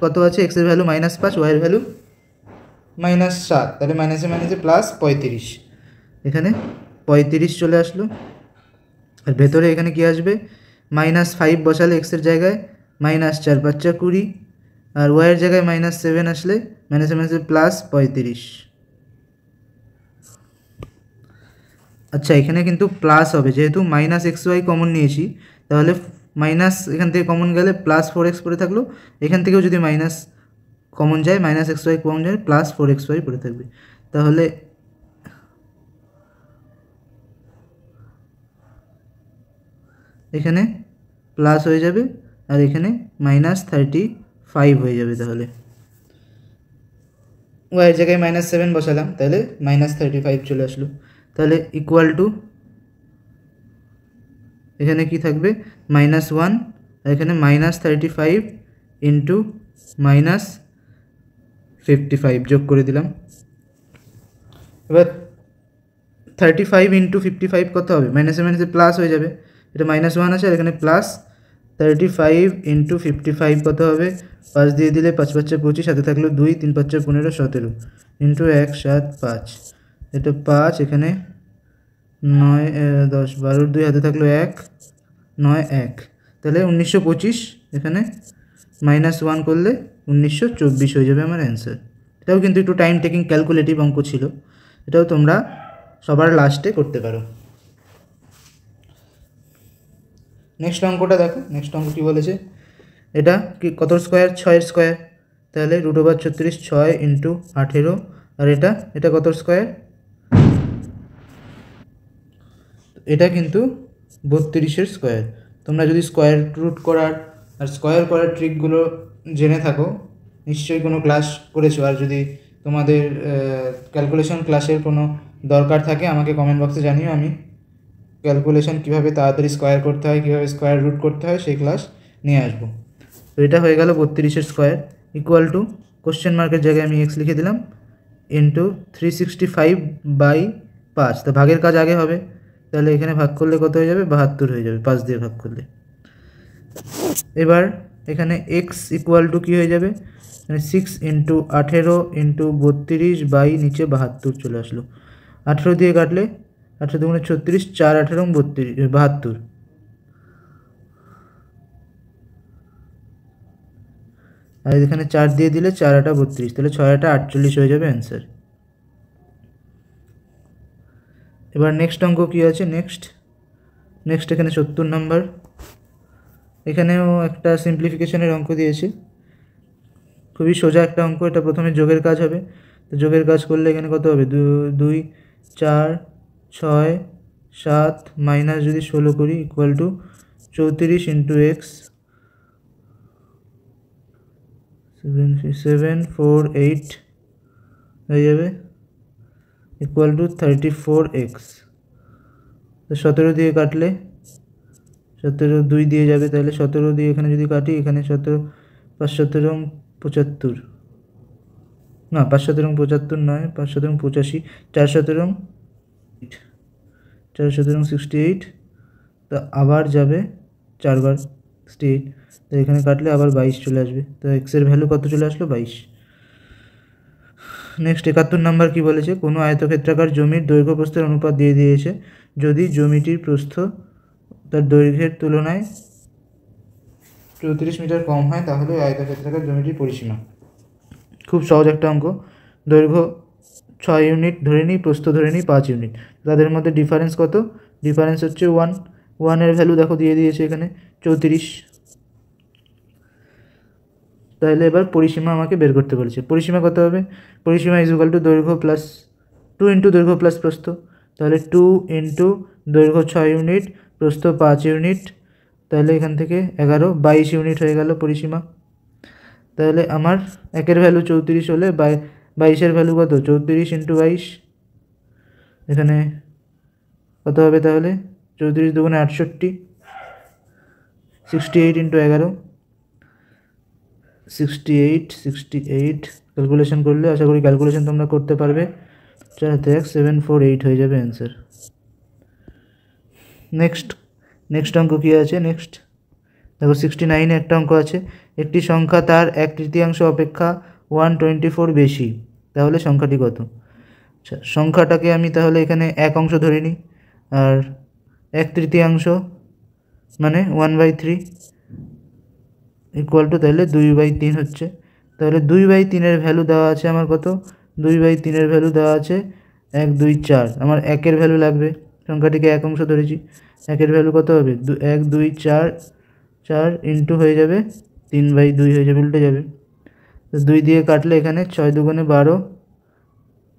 [SPEAKER 1] কত আছে, x এর ভ্যালু -5, y এর ভ্যালু -7, তাহলে মাইনাসে মাইনাসে প্লাস 35, এখানে 35 চলে আসলো। আর ভেতরে এখানে কি আসবে, -5 বসালে x এর জায়গায় -4 × 5 = 20, আর y এর জায়গায় -7 আসলে মাইনাসে মাইনাসে প্লাস 35। আচ্ছা এখানে কিন্তু প্লাস হবে, যেহেতু -xy কমন নিয়েছি তাহলে মাইনাস এখান থেকে কমন গেলে +4x পড়ে থাকলো, এখান থেকেও যদি মাইনাস কমন যায় -xy কমন যায় +4xy পড়ে থাকবে, তাহলে এখানে প্লাস হয়ে যাবে আর এখানে -35 হয়ে যাবে। তাহলে y এর জায়গায় -7 বসালাম, তাহলে -35 চলে আসলো। তাহলে ইকুয়াল টু এখানে কি থাকবে -1, আর এখানে -35 × -55 যোগ করে দিলাম। এবার 35 × 55 কত হবে, মাইনাসে মাইনাসে প্লাস হয়ে যাবে, এটা -1 আছে আর এখানে প্লাস 35 × 55 কত হবে, 5 দিয়ে দিলে 5 × 5 = 25, হাতে থাকলো 2, 3 × 5 = 15, 17 × 1 7 5, এটা 5, এখানে 9 10 12 2, হাতে থাকলো 1 9 1, তাহলে 1925, এখানে -1 করলে 1924 হয়ে যাবে আমার অ্যান্সার। এটাও কিন্তু একটু টাইম টেকিং ক্যালকুলেটিভ অঙ্ক ছিল, এটাও তোমরা সবার লাস্টে করতে পারো। নেক্সট অঙ্কটা দেখো, নেক্সট অঙ্ক কী বলেছে, এটা কি কত স্কোয়ার, 6 স্কোয়ার, তাহলে √36 6 × 18, আর এটা কত স্কোয়ার, এটা কিন্তু 32 স্কোয়ার। তোমরা যদি স্কোয়ার রুট করার আর স্কোয়ার করার ট্রিকগুলো জেনে থাকো, নিশ্চয়ই কোনো ক্লাস করেছো, আর যদি তোমাদের ক্যালকুলেশন ক্লাসের কোনো দরকার থাকে আমাকে কমেন্ট বক্সে জানিও, আমি ক্যালকুলেশন কীভাবে তাড়াতাড়ি স্কোয়ার করতে হয়, কীভাবে স্কোয়ার রুট করতে হয় সেই ক্লাস নিয়ে আসবো। তো এটা হয়ে গেল 32 স্কোয়ার ইকুয়াল টু কোশ্চেন মার্কের জায়গায় আমি x লিখে দিলাম ইন্টু 365/5, তো ভাগের কাজ আগে হবে, তাহলে এখানে ভাগ করলে কত হয়ে যাবে, 72 হয়ে যাবে 5 দিয়ে ভাগ করলে। এবার এখানে x ইকুয়াল টু কী হয়ে যাবে, 6 × 18 × 32 নিচে 72 চলে আসলো, 18 দিয়ে কাটলে 18 × 36, 4 18 72, আর এখানে 4 দিয়ে দিলে 4 8 32, তাহলে 6 8 48 হয়ে যাবে অ্যান্সার। এবার নেক্সট অঙ্ক কী আছে, নেক্সট এখানে 70 নম্বর, এখানেও একটা সিম্পলিফিকেশনের অঙ্ক দিয়েছে, খুবই সোজা একটা অঙ্ক। এটা প্রথমে যোগের কাজ হবে, তো যোগের কাজ করলে এখানে কত হবে, 2 4 6 7 মাইনাস যদি 16 করি ইকুয়াল টু 34 × x 7 4 8 হয়ে যাবে ইকুয়াল টু 34x। তো 17 দিয়ে কাটলে 17 2 দিয়ে যাবে, তাহলে 17 দিয়ে এখানে যদি কাটি, এখানে 17 5 17 75, না 5 17 75 নয়, 5 17 85, 4 17 68, তো আবার যাবে 4 বার 68, তো এখানে কাটলে আবার 22 চলে আসবে, তো এক্সের ভ্যালু কত চলে আসলো, 22। নেক্সট 71 নাম্বার কী বলেছে, কোনো আয়তক্ষেত্রাকার জমির দৈর্ঘ্য প্রস্থের অনুপাত দিয়ে দিয়েছে, যদি জমিটির প্রস্থ তার দৈর্ঘ্যের তুলনায় 34 মিটার কম হয় তাহলে আয়তক্ষেত্রাকার জমিটির পরিসীমা। খুব সহজ একটা অঙ্ক, দৈর্ঘ্য 6 ইউনিট ধরে নিই, প্রস্থ ধরে নিই 5 ইউনিট। তাদের মধ্যে ডিফারেন্স কত? ডিফারেন্স হচ্ছে 1। 1 এর ভ্যালু দেখো দিয়ে দিয়েছে এখানে 34। তাহলে এবার পরিসীমা আমাকে বের করতে বলেছে। পরিসীমা কত হবে? পরিসীমা ইজ ইকুয়াল টু দৈর্ঘ্য প্লাস 2 ইন্টু দৈর্ঘ্য প্লাস প্রস্থ। তাহলে 2 ইন্টু দৈর্ঘ্য 6 ইউনিট, প্রস্থ 5 ইউনিট, তাহলে এখান থেকে 11 22 ইউনিট হয়ে গেল পরিসীমা। তাহলে আমার একের ভ্যালু 34 হলে 22-এর ভ্যালু কত? 34 ইন্টু 22, এখানে কত হবে তাহলে? 34 দুগুণে 68, 68 ইন্টু 11, 68 ক্যালকুলেশন করলে আশা করি ক্যালকুলেশন তোমরা করতে পারবে। 748 হয়ে যাবে অ্যান্সার। নেক্সট অঙ্ক কী আছে? নেক্সট দেখো 69-এ একটা অঙ্ক আছে, একটি সংখ্যা তার 1/3 অপেক্ষা 124 বেশি, তাহলে সংখ্যাটি কত? আচ্ছা, সংখ্যাটাকে আমি তাহলে এখানে 1 অংশ ধরে নিই, আর 1/3 মানে 1/3 ইকুয়াল টু তাহলে 2/3 হচ্ছে। তাহলে 2/3-এর ভ্যালু দেওয়া আছে আমার কত? 2/3-এর ভ্যালু দেওয়া আছে 1 2 4। আমার 1-এর ভ্যালু লাগবে, সংখ্যাটিকে 1 অংশ ধরেছি, 1-এর ভ্যালু কত হবে? 1 2 4 4 ইন্টু হয়ে যাবে 3/2 হয়ে যাবে, উল্টে যাবে। তো 2 দিয়ে কাটলে এখানে 6 দুগুণে 12,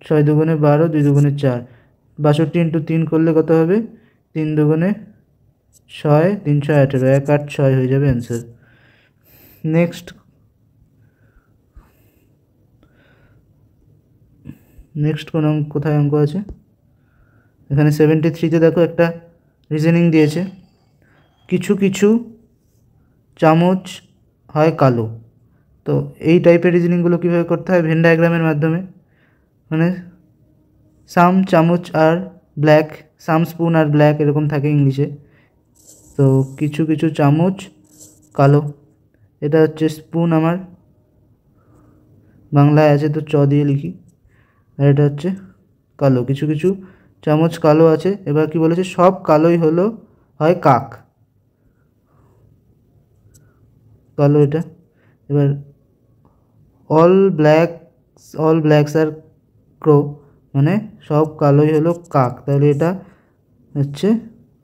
[SPEAKER 1] 6 দুগুণে 12, 2 দুগুণে 4, 62 ইন্টু 3 করলে কত হবে? 3 দুগুণে 6, 3 6 18, 1 8 6 হয়ে যাবে অ্যান্সার। নেক্সট কোথায় অঙ্ক আছে? এখানে 73-তে দেখো একটা রিজনিং দিয়েছে, কিছু কিছু চামচ হয় কালো। তো এই টাইপের রিজনিংগুলো কীভাবে করতে হয়? ভেন ডায়াগ্রামের মাধ্যমে, মানে সাম চামচ আর ব্ল্যাক, সাম স্পুন আর ব্ল্যাক এরকম থাকে ইংলিশে। তো কিছু কিছু চামচ কালো, এটা হচ্ছে স্পুন, আমার বাংলায় আছে তো চ দিয়ে লিখি, আর এটা হচ্ছে কালো। কিছু কিছু চামচ কালো আছে। এবার কি বলেছে? সব কালোই হলো হয় কাক, কালো এটা। এবার অল ব্ল্যাকস আর ক্রো, মানে সব কালোই হলো কাক, তাহলে এটা হচ্ছে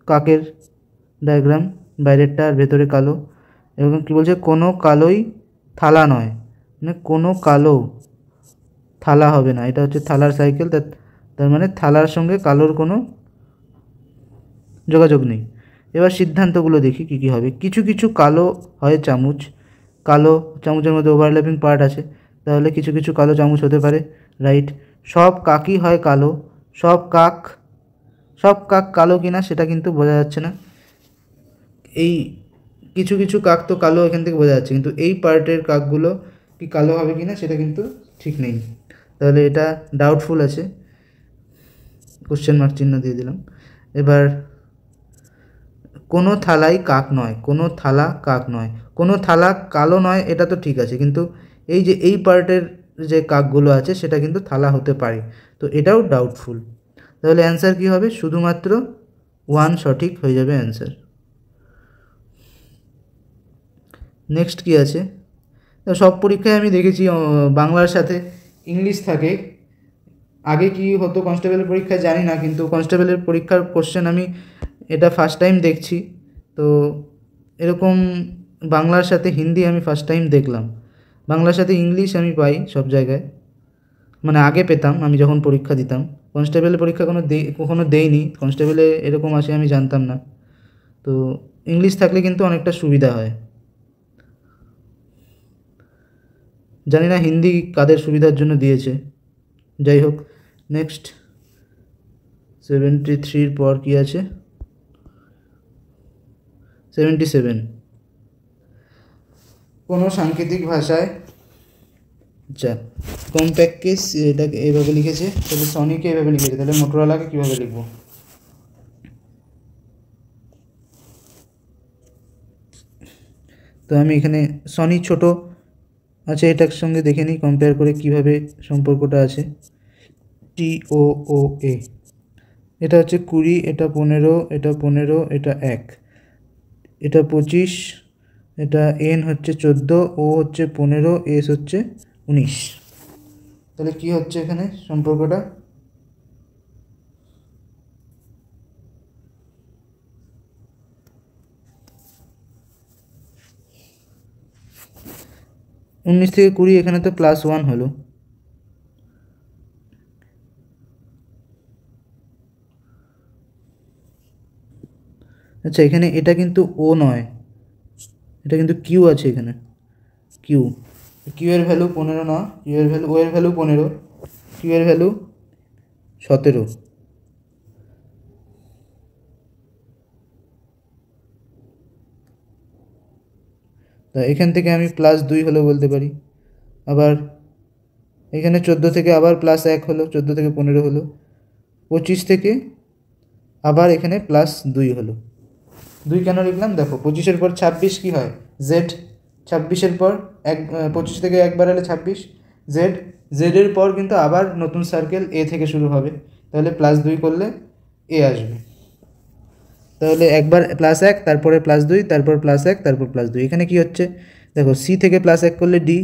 [SPEAKER 1] কাকের ডায়াগ্রাম, বাইরেরটা আর ভেতরে কালো। এবং কি বলছে? কোনো কালোই থালা নয়, মানে কোনো কালো থালা হবে না, এটা হচ্ছে থালার সাইকেল, তার মানে থালার সঙ্গে কালোর কোনো যোগাযোগ নেই। এবার সিদ্ধান্তগুলো দেখি কী কী হবে। কিছু কিছু কালো হয় চামচ, কালো চামচের মধ্যে ওভারল্যাপিং পার্ট আছে, তাহলে কিছু কিছু কালো চামচ হতে পারে, রাইট। সব কাকই হয় কালো, সব কাক কালো কিনা সেটা কিন্তু বোঝা যাচ্ছে না। এই কিছু কিছু কাক তো কালো এখান থেকে বোঝা যাচ্ছে, কিন্তু এই পার্টের কাকগুলো কি কালো হবে কিনা সেটা কিন্তু ঠিক নেই, তাহলে এটা ডাউটফুল আছে, কোশ্চেন মার্ক চিহ্ন দিয়ে দিলাম। এবার কোনো থালাই কাক নয়, কোনো থালা কাক নয়, কোনো থালা কালো নয়, এটা তো ঠিক আছে, কিন্তু এই যে এই পার্টের যে কাকগুলো আছে সেটা কিন্তু থালা হতে পারে, তো এটাও ডাউটফুল। তাহলে অ্যান্সার কী হবে? শুধুমাত্র 1 সঠিক হয়ে যাবে অ্যান্সার। নেক্সট কী আছে? সব পরীক্ষায় আমি দেখেছি বাংলার সাথে ইংলিশ থাকে। আগে কি হতো কনস্টেবলের পরীক্ষায় জানি না, কিন্তু কনস্টেবলের পরীক্ষার কোশ্চেন আমি এটা ফার্স্ট টাইম দেখছি। তো এরকম বাংলার সাথে হিন্দি আমি ফার্স্ট টাইম দেখলাম। বাংলার সাথে ইংলিশ আমি পাই সব জায়গায়, মানে আগে পেতাম আমি যখন পরীক্ষা দিতাম। কনস্টেবলের পরীক্ষা কখনো দেইনি, কনস্টেবলে এরকম আসে আমি জানতাম না। তো ইংলিশ থাকলে কিন্তু অনেকটা সুবিধা হয়। জানি না হিন্দি কাদের সুবিধার জন্য দিয়েছে, যাই হোক। নেক্সট 73-র পর কী আছে? 77, কোনো সাংকেতিক ভাষায়, আচ্ছা কম্প্যাক্টকে এটাকে এইভাবে লিখেছে, তাহলে সনিকে এইভাবে লিখেছে, তাহলে মোটরোলাকে কীভাবে লিখব? তো আমি এখানে সনি ছোট আছে, এটার সঙ্গে দেখে নিই কম্পেয়ার করে কীভাবে সম্পর্কটা আছে। TOOA, এটা হচ্ছে 20, এটা 15, এটা 15, এটা 1, এটা 25, এটা N হচ্ছে 14, O হচ্ছে 15, S হচ্ছে 19। তো তাহলে কি হচ্ছে এখানে সম্পর্কটা, উনিশ থেকে কুড়ি, এখানে তো +1 হলো। আচ্ছা এখানে এটা কিন্তু ও নয়, এটা কিন্তু কিউ আছে এখানে, কিউ, কিউ এর ভ্যালু 15 না, কিউ এর ভ্যালু, ও এর ভ্যালু 15, কিউ এর ভ্যালু 17। তা এখান থেকে আমি +2 হলো বলতে পারি। আবার এখানে 14 থেকে আবার +1 হলো, 14 থেকে 15 হলো, 25 থেকে আবার এখানে +2 হলো। 2 কেন লিখলাম দেখো, 25-এর পর 26 কি হয়, জেড, 26-এর পর 25 থেকে একবার হলে 26, জেড, জেডের পর কিন্তু আবার নতুন সার্কেল এ থেকে শুরু হবে, তাহলে +2 করলে এ আসবে। তাহলে একবার +1, তারপরে +2, তারপর +1, তারপর +2। এখানে কি হচ্ছে দেখো, সি থেকে +1 করলে ডি,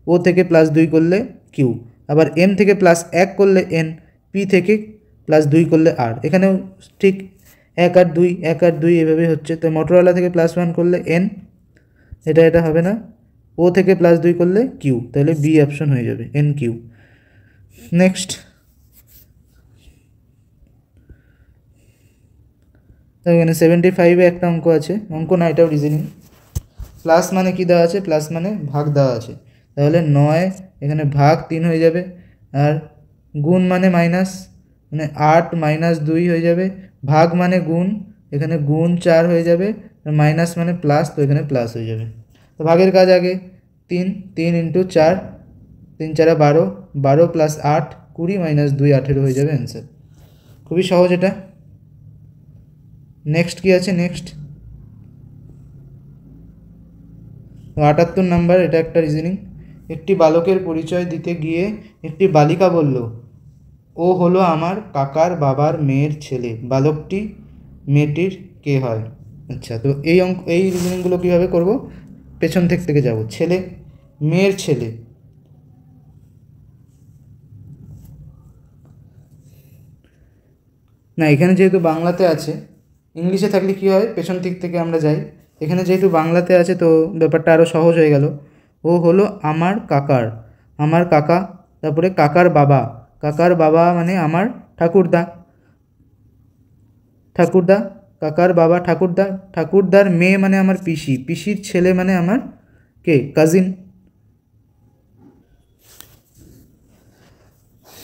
[SPEAKER 1] ও থেকে +2 করলে কিউ, আবার এম থেকে +1 করলে এন, পি থেকে +2 করলে আর। এখানেও ঠিক 1 আর 2, 1 আর 2 এভাবে হচ্ছে। তো মোটরওয়ালা থেকে +1 করলে এন, এটা হবে না, ও থেকে +2 করলে কিউ, তাহলে বি অপশন হয়ে যাবে, এন কিউ। নেক্সট, তো এখানে 75-এ একটা অঙ্ক আছে, অঙ্ক না এটাও রিজনিং। প্লাস মানে কি দেওয়া আছে, প্লাস মানে ভাগ দেওয়া আছে, তাহলে 9 এখানে ভাগ 3 হয়ে যাবে, আর গুণ মানে মাইনাস, মানে 8 - 2 হয়ে যাবে, ভাগ মানে গুণ, এখানে গুণ 4 হয়ে যাবে, আর মাইনাস মানে প্লাস, তো এখানে প্লাস হয়ে যাবে। তো ভাগের কাজ আগে, 3 3 × 4, 3 4 12, 12 + 8 20 - 2 18 হয়ে যাবে অ্যান্সার। খুবই সহজ এটা। নেক্সট কি আছে, নেক্সট 78 নাম্বার, এটা একটা রিজনিং। একটি বালকের পরিচয় দিতে গিয়ে একটি বালিকা বলল, ও হলো আমার কাকার বাবার মেয়ের ছেলে, বালকটি মেয়েটির কে হয়? আচ্ছা, তো এই রিজনিংগুলো কীভাবে করব, পেছন থেকে যাব, ছেলে, মেয়ের ছেলে, না এখানে যেহেতু বাংলাতে আছে, ইংলিশে থাকলে কী হয়, পেছন থেকে আমরা যাই, এখানে যেহেতু বাংলাতে আছে তো ব্যাপারটা আরও সহজ হয়ে গেল। ও হলো আমার কাকার, আমার কাকা, তারপরে কাকার বাবা, কাকার বাবা মানে আমার ঠাকুরদা, ঠাকুরদা, কাকার বাবা ঠাকুরদা, ঠাকুরদার মেয়ে মানে আমার পিসি, পিসির ছেলে মানে আমার কে, কাজিন।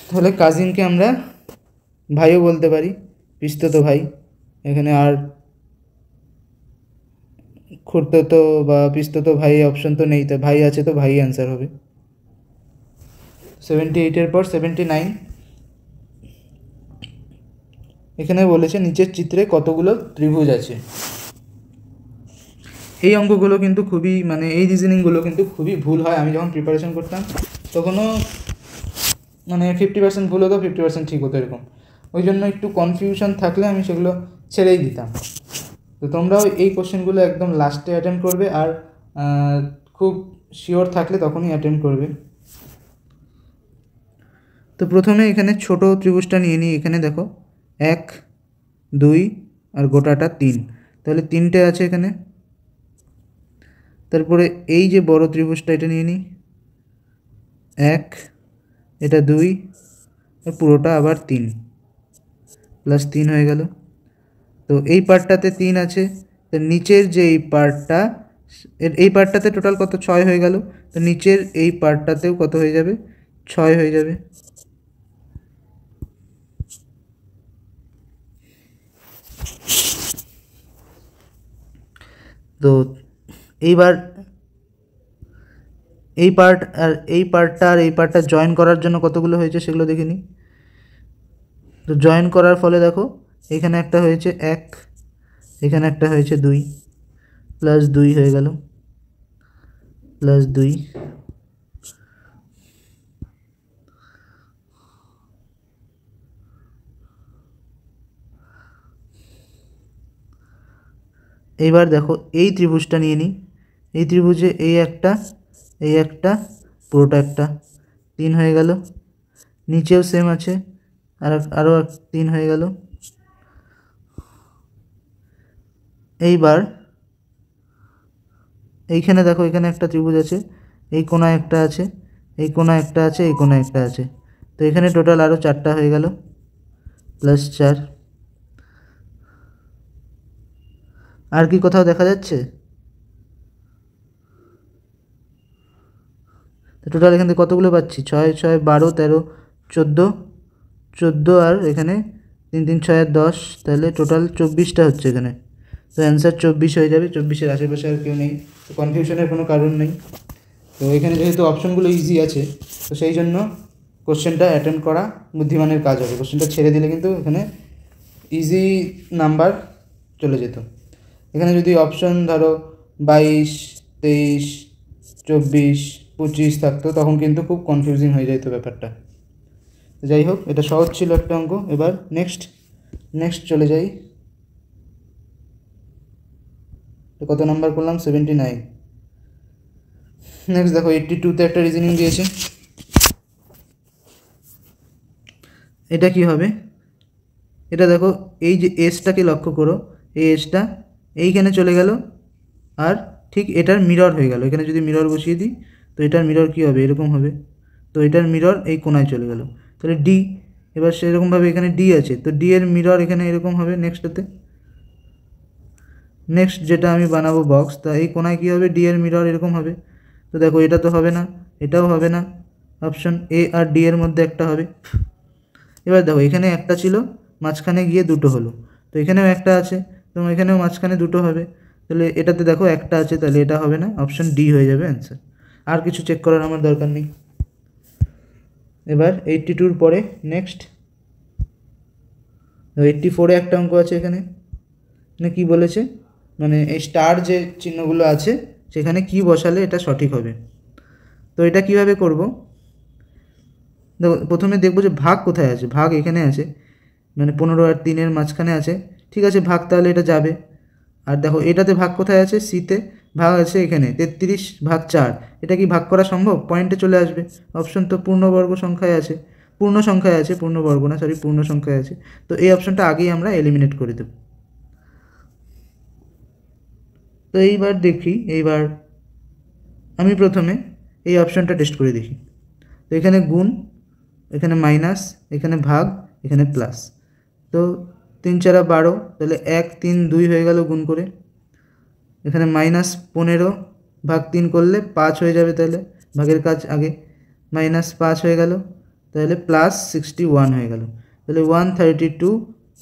[SPEAKER 1] তাহলে কাজিনকে আমরা ভাইও বলতে পারি, পিস্তত ভাই। এখানে আর খুড়তো বা পিস্তত ভাই অপশন তো নেই, তো ভাই আছে, তো ভাই অ্যান্সার হবে। 78-এর পর 79, এখানে বলেছে নিচের চিত্রে কতগুলো ত্রিভুজ আছে। এই অঙ্কগুলো কিন্তু খুবই, মানে এই রিজনিংগুলো কিন্তু খুবই ভুল হয়। আমি যখন প্রিপারেশন করতাম তখনও মানে 50% ভুল হতো, 50% ঠিক হতো, এরকম। ওই জন্য একটু কনফিউশন থাকলে আমি সেগুলো ছেড়েই দিতাম। তো তোমরাও এই কোশ্চেনগুলো একদম লাস্টে অ্যাটেম্প্ট করবে, আর খুব শিওর থাকলে তখনই অ্যাটেম্প্ট করবে। তো প্রথমে এখানে ছোট ত্রিভুজটা নিয়ে নিই। এখানে দেখো 1 2 আর গোটাটা 3, তাহলে 3টে আছে এখানে। তারপরে এই যে বড় ত্রিভুজটা, এটা নিয়ে নিই, 1, এটা 2, আর পুরোটা আবার 3, +3 হয়ে গেল। তো এই পার্টটাতে 3 আছে, তো নিচের যে এই পার্টটা, এই পার্টটাতে টোটাল কত, 6 হয়ে গেল। তো নিচের এই পার্টটাতেও কত হয়ে যাবে, 6 হয়ে যাবে। তো এইবার এই পার্ট আর এই পার্টটা আর এই পার্টটা জয়েন করার জন্য কতগুলো হয়েছে সেগুলো দেখে নিই। তো জয়েন করার ফলে দেখো এখানে একটা হয়েছে 1, এখানে একটা হয়েছে 2, +2 হয়ে গেল, +2। এইবার দেখো এই ত্রিভুজটা নিয়ে নিই। এই ত্রিভুজে এই একটা, এই একটা, পুরোটা একটা, 3 হয়ে গেল। নিচেও সেম আছে, আরও 3 হয়ে গেল। এইবার এইখানে দেখো, এখানে একটা ত্রিভুজ আছে, এই কোণায় একটা আছে, এই কোণায় একটা আছে, এই কোণায় একটা আছে। তো এখানে টোটাল আরও 4টা হয়ে গেল, +4। আর কি কোথাও দেখা যাচ্ছে? তো টোটাল এখান থেকে কতগুলো পাচ্ছি? 6 6 12 13 14 14, আর এখানে 3 3 6 আর 10, তাহলে টোটাল 24টা হচ্ছে এখানে। তো অ্যান্সার 24 হয়ে যাবে। 24-এর আশেপাশে আর কেউ নেই, তো কনফিউশনের কোনো কারণ নেই। তো এখানে যেহেতু অপশনগুলো ইজি আছে, তো সেই জন্য কোশ্চেনটা অ্যাটেম্প করা বুদ্ধিমানের কাজ হবে। কোশ্চেনটা ছেড়ে দিলে কিন্তু এখানে ইজি নাম্বার চলে যেত। এখানে যদি অপশন ধরো 22 23 24 25 থাকতো, তখন কিন্তু খুব কনফিউজিং হয়ে যেত ব্যাপারটা। যাই হোক, এটা সহজ ছিল একটা অঙ্ক। এবার নেক্সট চলে যাই। কত নাম্বার করলাম? 79। নেক্সট দেখো 82-তে একটা রিজনিং দিয়েছে। এটা কি হবে? এটা দেখো, এই যে এসটাকে লক্ষ্য করো, এই এসটা এইখানে চলে গেল, আর ঠিক এটার মিরর হয়ে গেল। এখানে যদি মিরর বসিয়ে দিই, তো এটার মিরর কি হবে? এরকম হবে। তো এটার মিরর এই কোণায় চলে গেল, তাহলে ডি। এবার সেরকমভাবে এখানে ডি আছে, তো ডি এর মিরর এখানে এরকম হবে নেক্সটটাতে। নেক্সট যেটা আমি বানাবো বক্স, তা এই কোণায় কী হবে? ডি এর মিরর এরকম হবে। তো দেখো, এটা তো হবে না, এটাও হবে না। অপশন এ আর ডি এর মধ্যে একটা হবে। এবার দেখো, এখানে একটা ছিল, মাঝখানে গিয়ে দুটো হলো। তো এখানেও একটা আছে, তো এখানেও মাঝখানে দুটো হবে। তাহলে এটাতে দেখো একটা আছে, তাহলে এটা হবে না। অপশন ডি হয়ে যাবে অ্যান্সার। আর কিছু চেক করার আমার দরকার নেই। এবার 82-র পরে নেক্সট 84-এ একটা অঙ্ক আছে। এখানে কি বলেছে, মানে এই স্টার যে চিহ্নগুলো আছে, সেখানে কি বসালে এটা সঠিক হবে। তো এটা কিভাবে করব? দেখো, প্রথমে দেখবো যে ভাগ কোথায় আছে। ভাগ এখানে আছে, মানে 15 আর 3-এর মাঝখানে আছে। ঠিক আছে, ভাগ তাহলে এটা যাবে। আর দেখো, এটাতে ভাগ কোথায় আছে? সিতে ভাগ আছে এখানে 33/4। এটা কি ভাগ করা সম্ভব? পয়েন্টে চলে আসবে। অপশন তো পূর্ণবর্গ সংখ্যায় আছে, পূর্ণ সংখ্যায় আছে, পূর্ণবর্গ না, সরি, পূর্ণ সংখ্যায় আছে। তো এই অপশনটা আগেই আমরা এলিমিনেট করে দেব। তো এইবার দেখি, এইবার আমি প্রথমে এই অপশনটা টেস্ট করে দেখি। তো এখানে গুণ, এখানে মাইনাস, এখানে ভাগ, এখানে প্লাস। তো 3 4 12, তাহলে 1 3 2 হয়ে গেল গুণ করে। এখানে -15/3 করলে 5 হয়ে যাবে, তাহলে ভাগের কাজ আগে। -5 হয়ে গেল, তাহলে +61 হয়ে গেল। তাহলে 132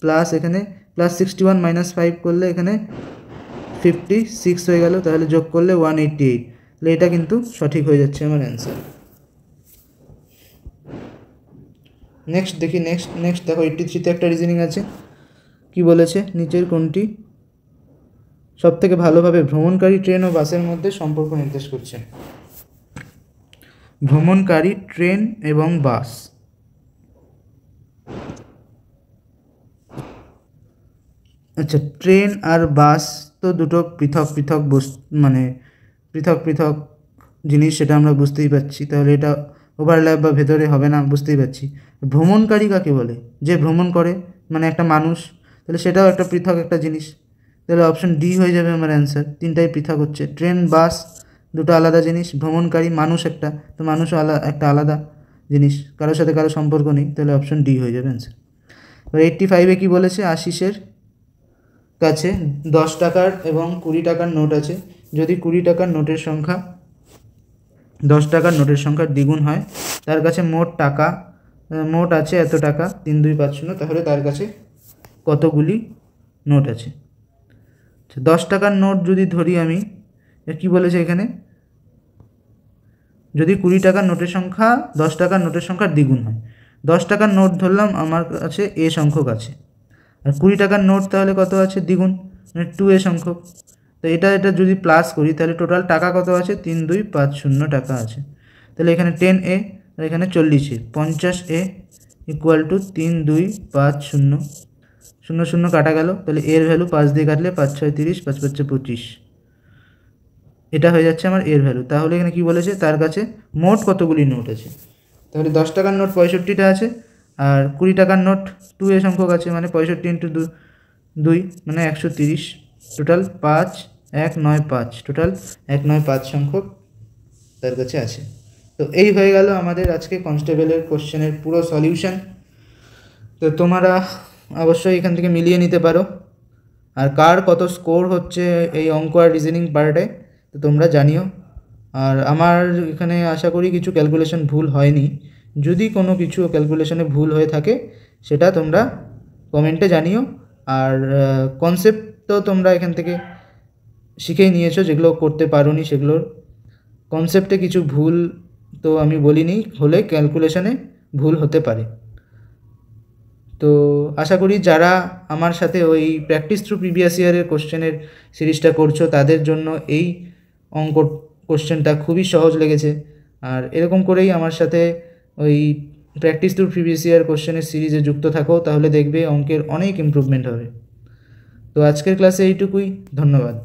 [SPEAKER 1] প্লাস, এখানে +61 -5 করলে এখানে 56 হয়ে গেল, তাহলে যোগ করলে 188। তাহলে এটা কিন্তু সঠিক হয়ে যাচ্ছে আমার অ্যান্সার। নেক্সট দেখি, নেক্সট দেখো 83-তে একটা রিজনিং আছে। কি বলেছে? নিচের কোনটি সবথেকে ভালোভাবে ভ্রমণকারী ট্রেন ও বাসের মধ্যে সম্পর্ক নির্দেশ করছে? ভ্রমণকারী ট্রেন এবং বাস। আচ্ছা, ট্রেন আর বাস তো দুটো পৃথক পৃথক মানে পৃথক পৃথক জিনিস, সেটা আমরা বুঝতেই পারছি। তাহলে এটা ওভারল্যাপ বা ভেতরে হবে না, বুঝতেই পারছি। ভ্রমণকারী কাকে বলে? যে ভ্রমণ করে, মানে একটা মানুষ, তাহলে সেটাও একটা পৃথক একটা জিনিস। তাহলে অপশন ডি হয়ে যাবে আমার অ্যান্সার। তিনটাই পৃথক হচ্ছে। ট্রেন বাস দুটো আলাদা জিনিস, ভ্রমণকারী মানুষ একটা, তো মানুষও একটা আলাদা জিনিস, কারোর সাথে কারো সম্পর্ক নেই। তাহলে অপশন ডি হয়ে যাবে অ্যান্সার। এবার 85-এ কী বলেছে? আশিসের কাছে 10 টাকার এবং 20 টাকার নোট আছে। যদি 20 টাকার নোটের সংখ্যা 10 টাকার নোটের সংখ্যার দ্বিগুণ হয়, তার কাছে মোট আছে এত টাকা, 3250, তাহলে তার কাছে কতগুলি নোট আছে? 10 টাকার নোট যদি ধরি আমি, কি বলেছে এখানে? যদি 20 টাকার নোটের সংখ্যা 10 টাকার নোটের সংখ্যার দ্বিগুণ হয়। 10 টাকার নোট ধরলাম আমার কাছে এ সংখ্যক আছে, আর 20 টাকার নোট তাহলে কত আছে? দ্বিগুণ, মানে 2a সংখ্যক। তো এটা যদি প্লাস করি, তাহলে টোটাল টাকা কত আছে? 3250 টাকা আছে। তাহলে এখানে 10a আর এখানে 40a, 50a ইকুয়াল টু 3250। 0 0 কাটা গেল, তাহলে এর ভ্যালু 5 দিয়ে কাটলে 5 6 30, 5 5 25। এটা হয়ে যাচ্ছে আমার এর ভ্যালু। তাহলে এখানে কি বলেছে? তার কাছে মোট কতগুলি নোট আছে। তাহলে 10 টাকার নোট 65টা আছে, আর 20 টাকার নোট 2a সংখ্যক আছে, মানে 65 ইন্টু 2 মানে 130, টোটাল 5195, টোটাল 195 সংখ্যক তার কাছে আছে। তো এই হয়ে গেল আমাদের আজকে কনস্টেবলের কোশ্চেনের পুরো সলিউশন। তো তোমরা অবশ্যই এখান থেকে মিলিয়ে নিতে পারো, আর কার কত স্কোর হচ্ছে এই অঙ্ক আর রিজনিং পার্টে তো তোমরা জানিও। আর আমার এখানে আশা করি কিছু ক্যালকুলেশন ভুল হয়নি, যদি কোনো কিছু ক্যালকুলেশনে ভুল হয়ে থাকে সেটা তোমরা কমেন্টে জানিও। আর কনসেপ্ট তো তোমরা এখান থেকে শিখেই নিয়েছো, যেগুলো করতে পারোনি সেগুলোর কনসেপ্টে কিছু ভুল তো আমি বলিনি, হলে ক্যালকুলেশনে ভুল হতে পারে। তো আশা করি যারা আমার সাথে ওই প্র্যাকটিস থ্রু প্রিভিয়াস ইয়ারের কোশ্চেনের সিরিজটা করছো তাদের জন্য এই অঙ্ক কোশ্চেনটা খুবই সহজ লেগেছে। আর এরকম করেই আমার সাথে ওই প্র্যাকটিস থ্রু প্রিভিয়াস ইয়ার কোশ্চেনের সিরিজে যুক্ত থাকো, তাহলে দেখবে অঙ্কের অনেক ইমপ্রুভমেন্ট হবে। তো আজকের ক্লাসে এইটুকুই, ধন্যবাদ।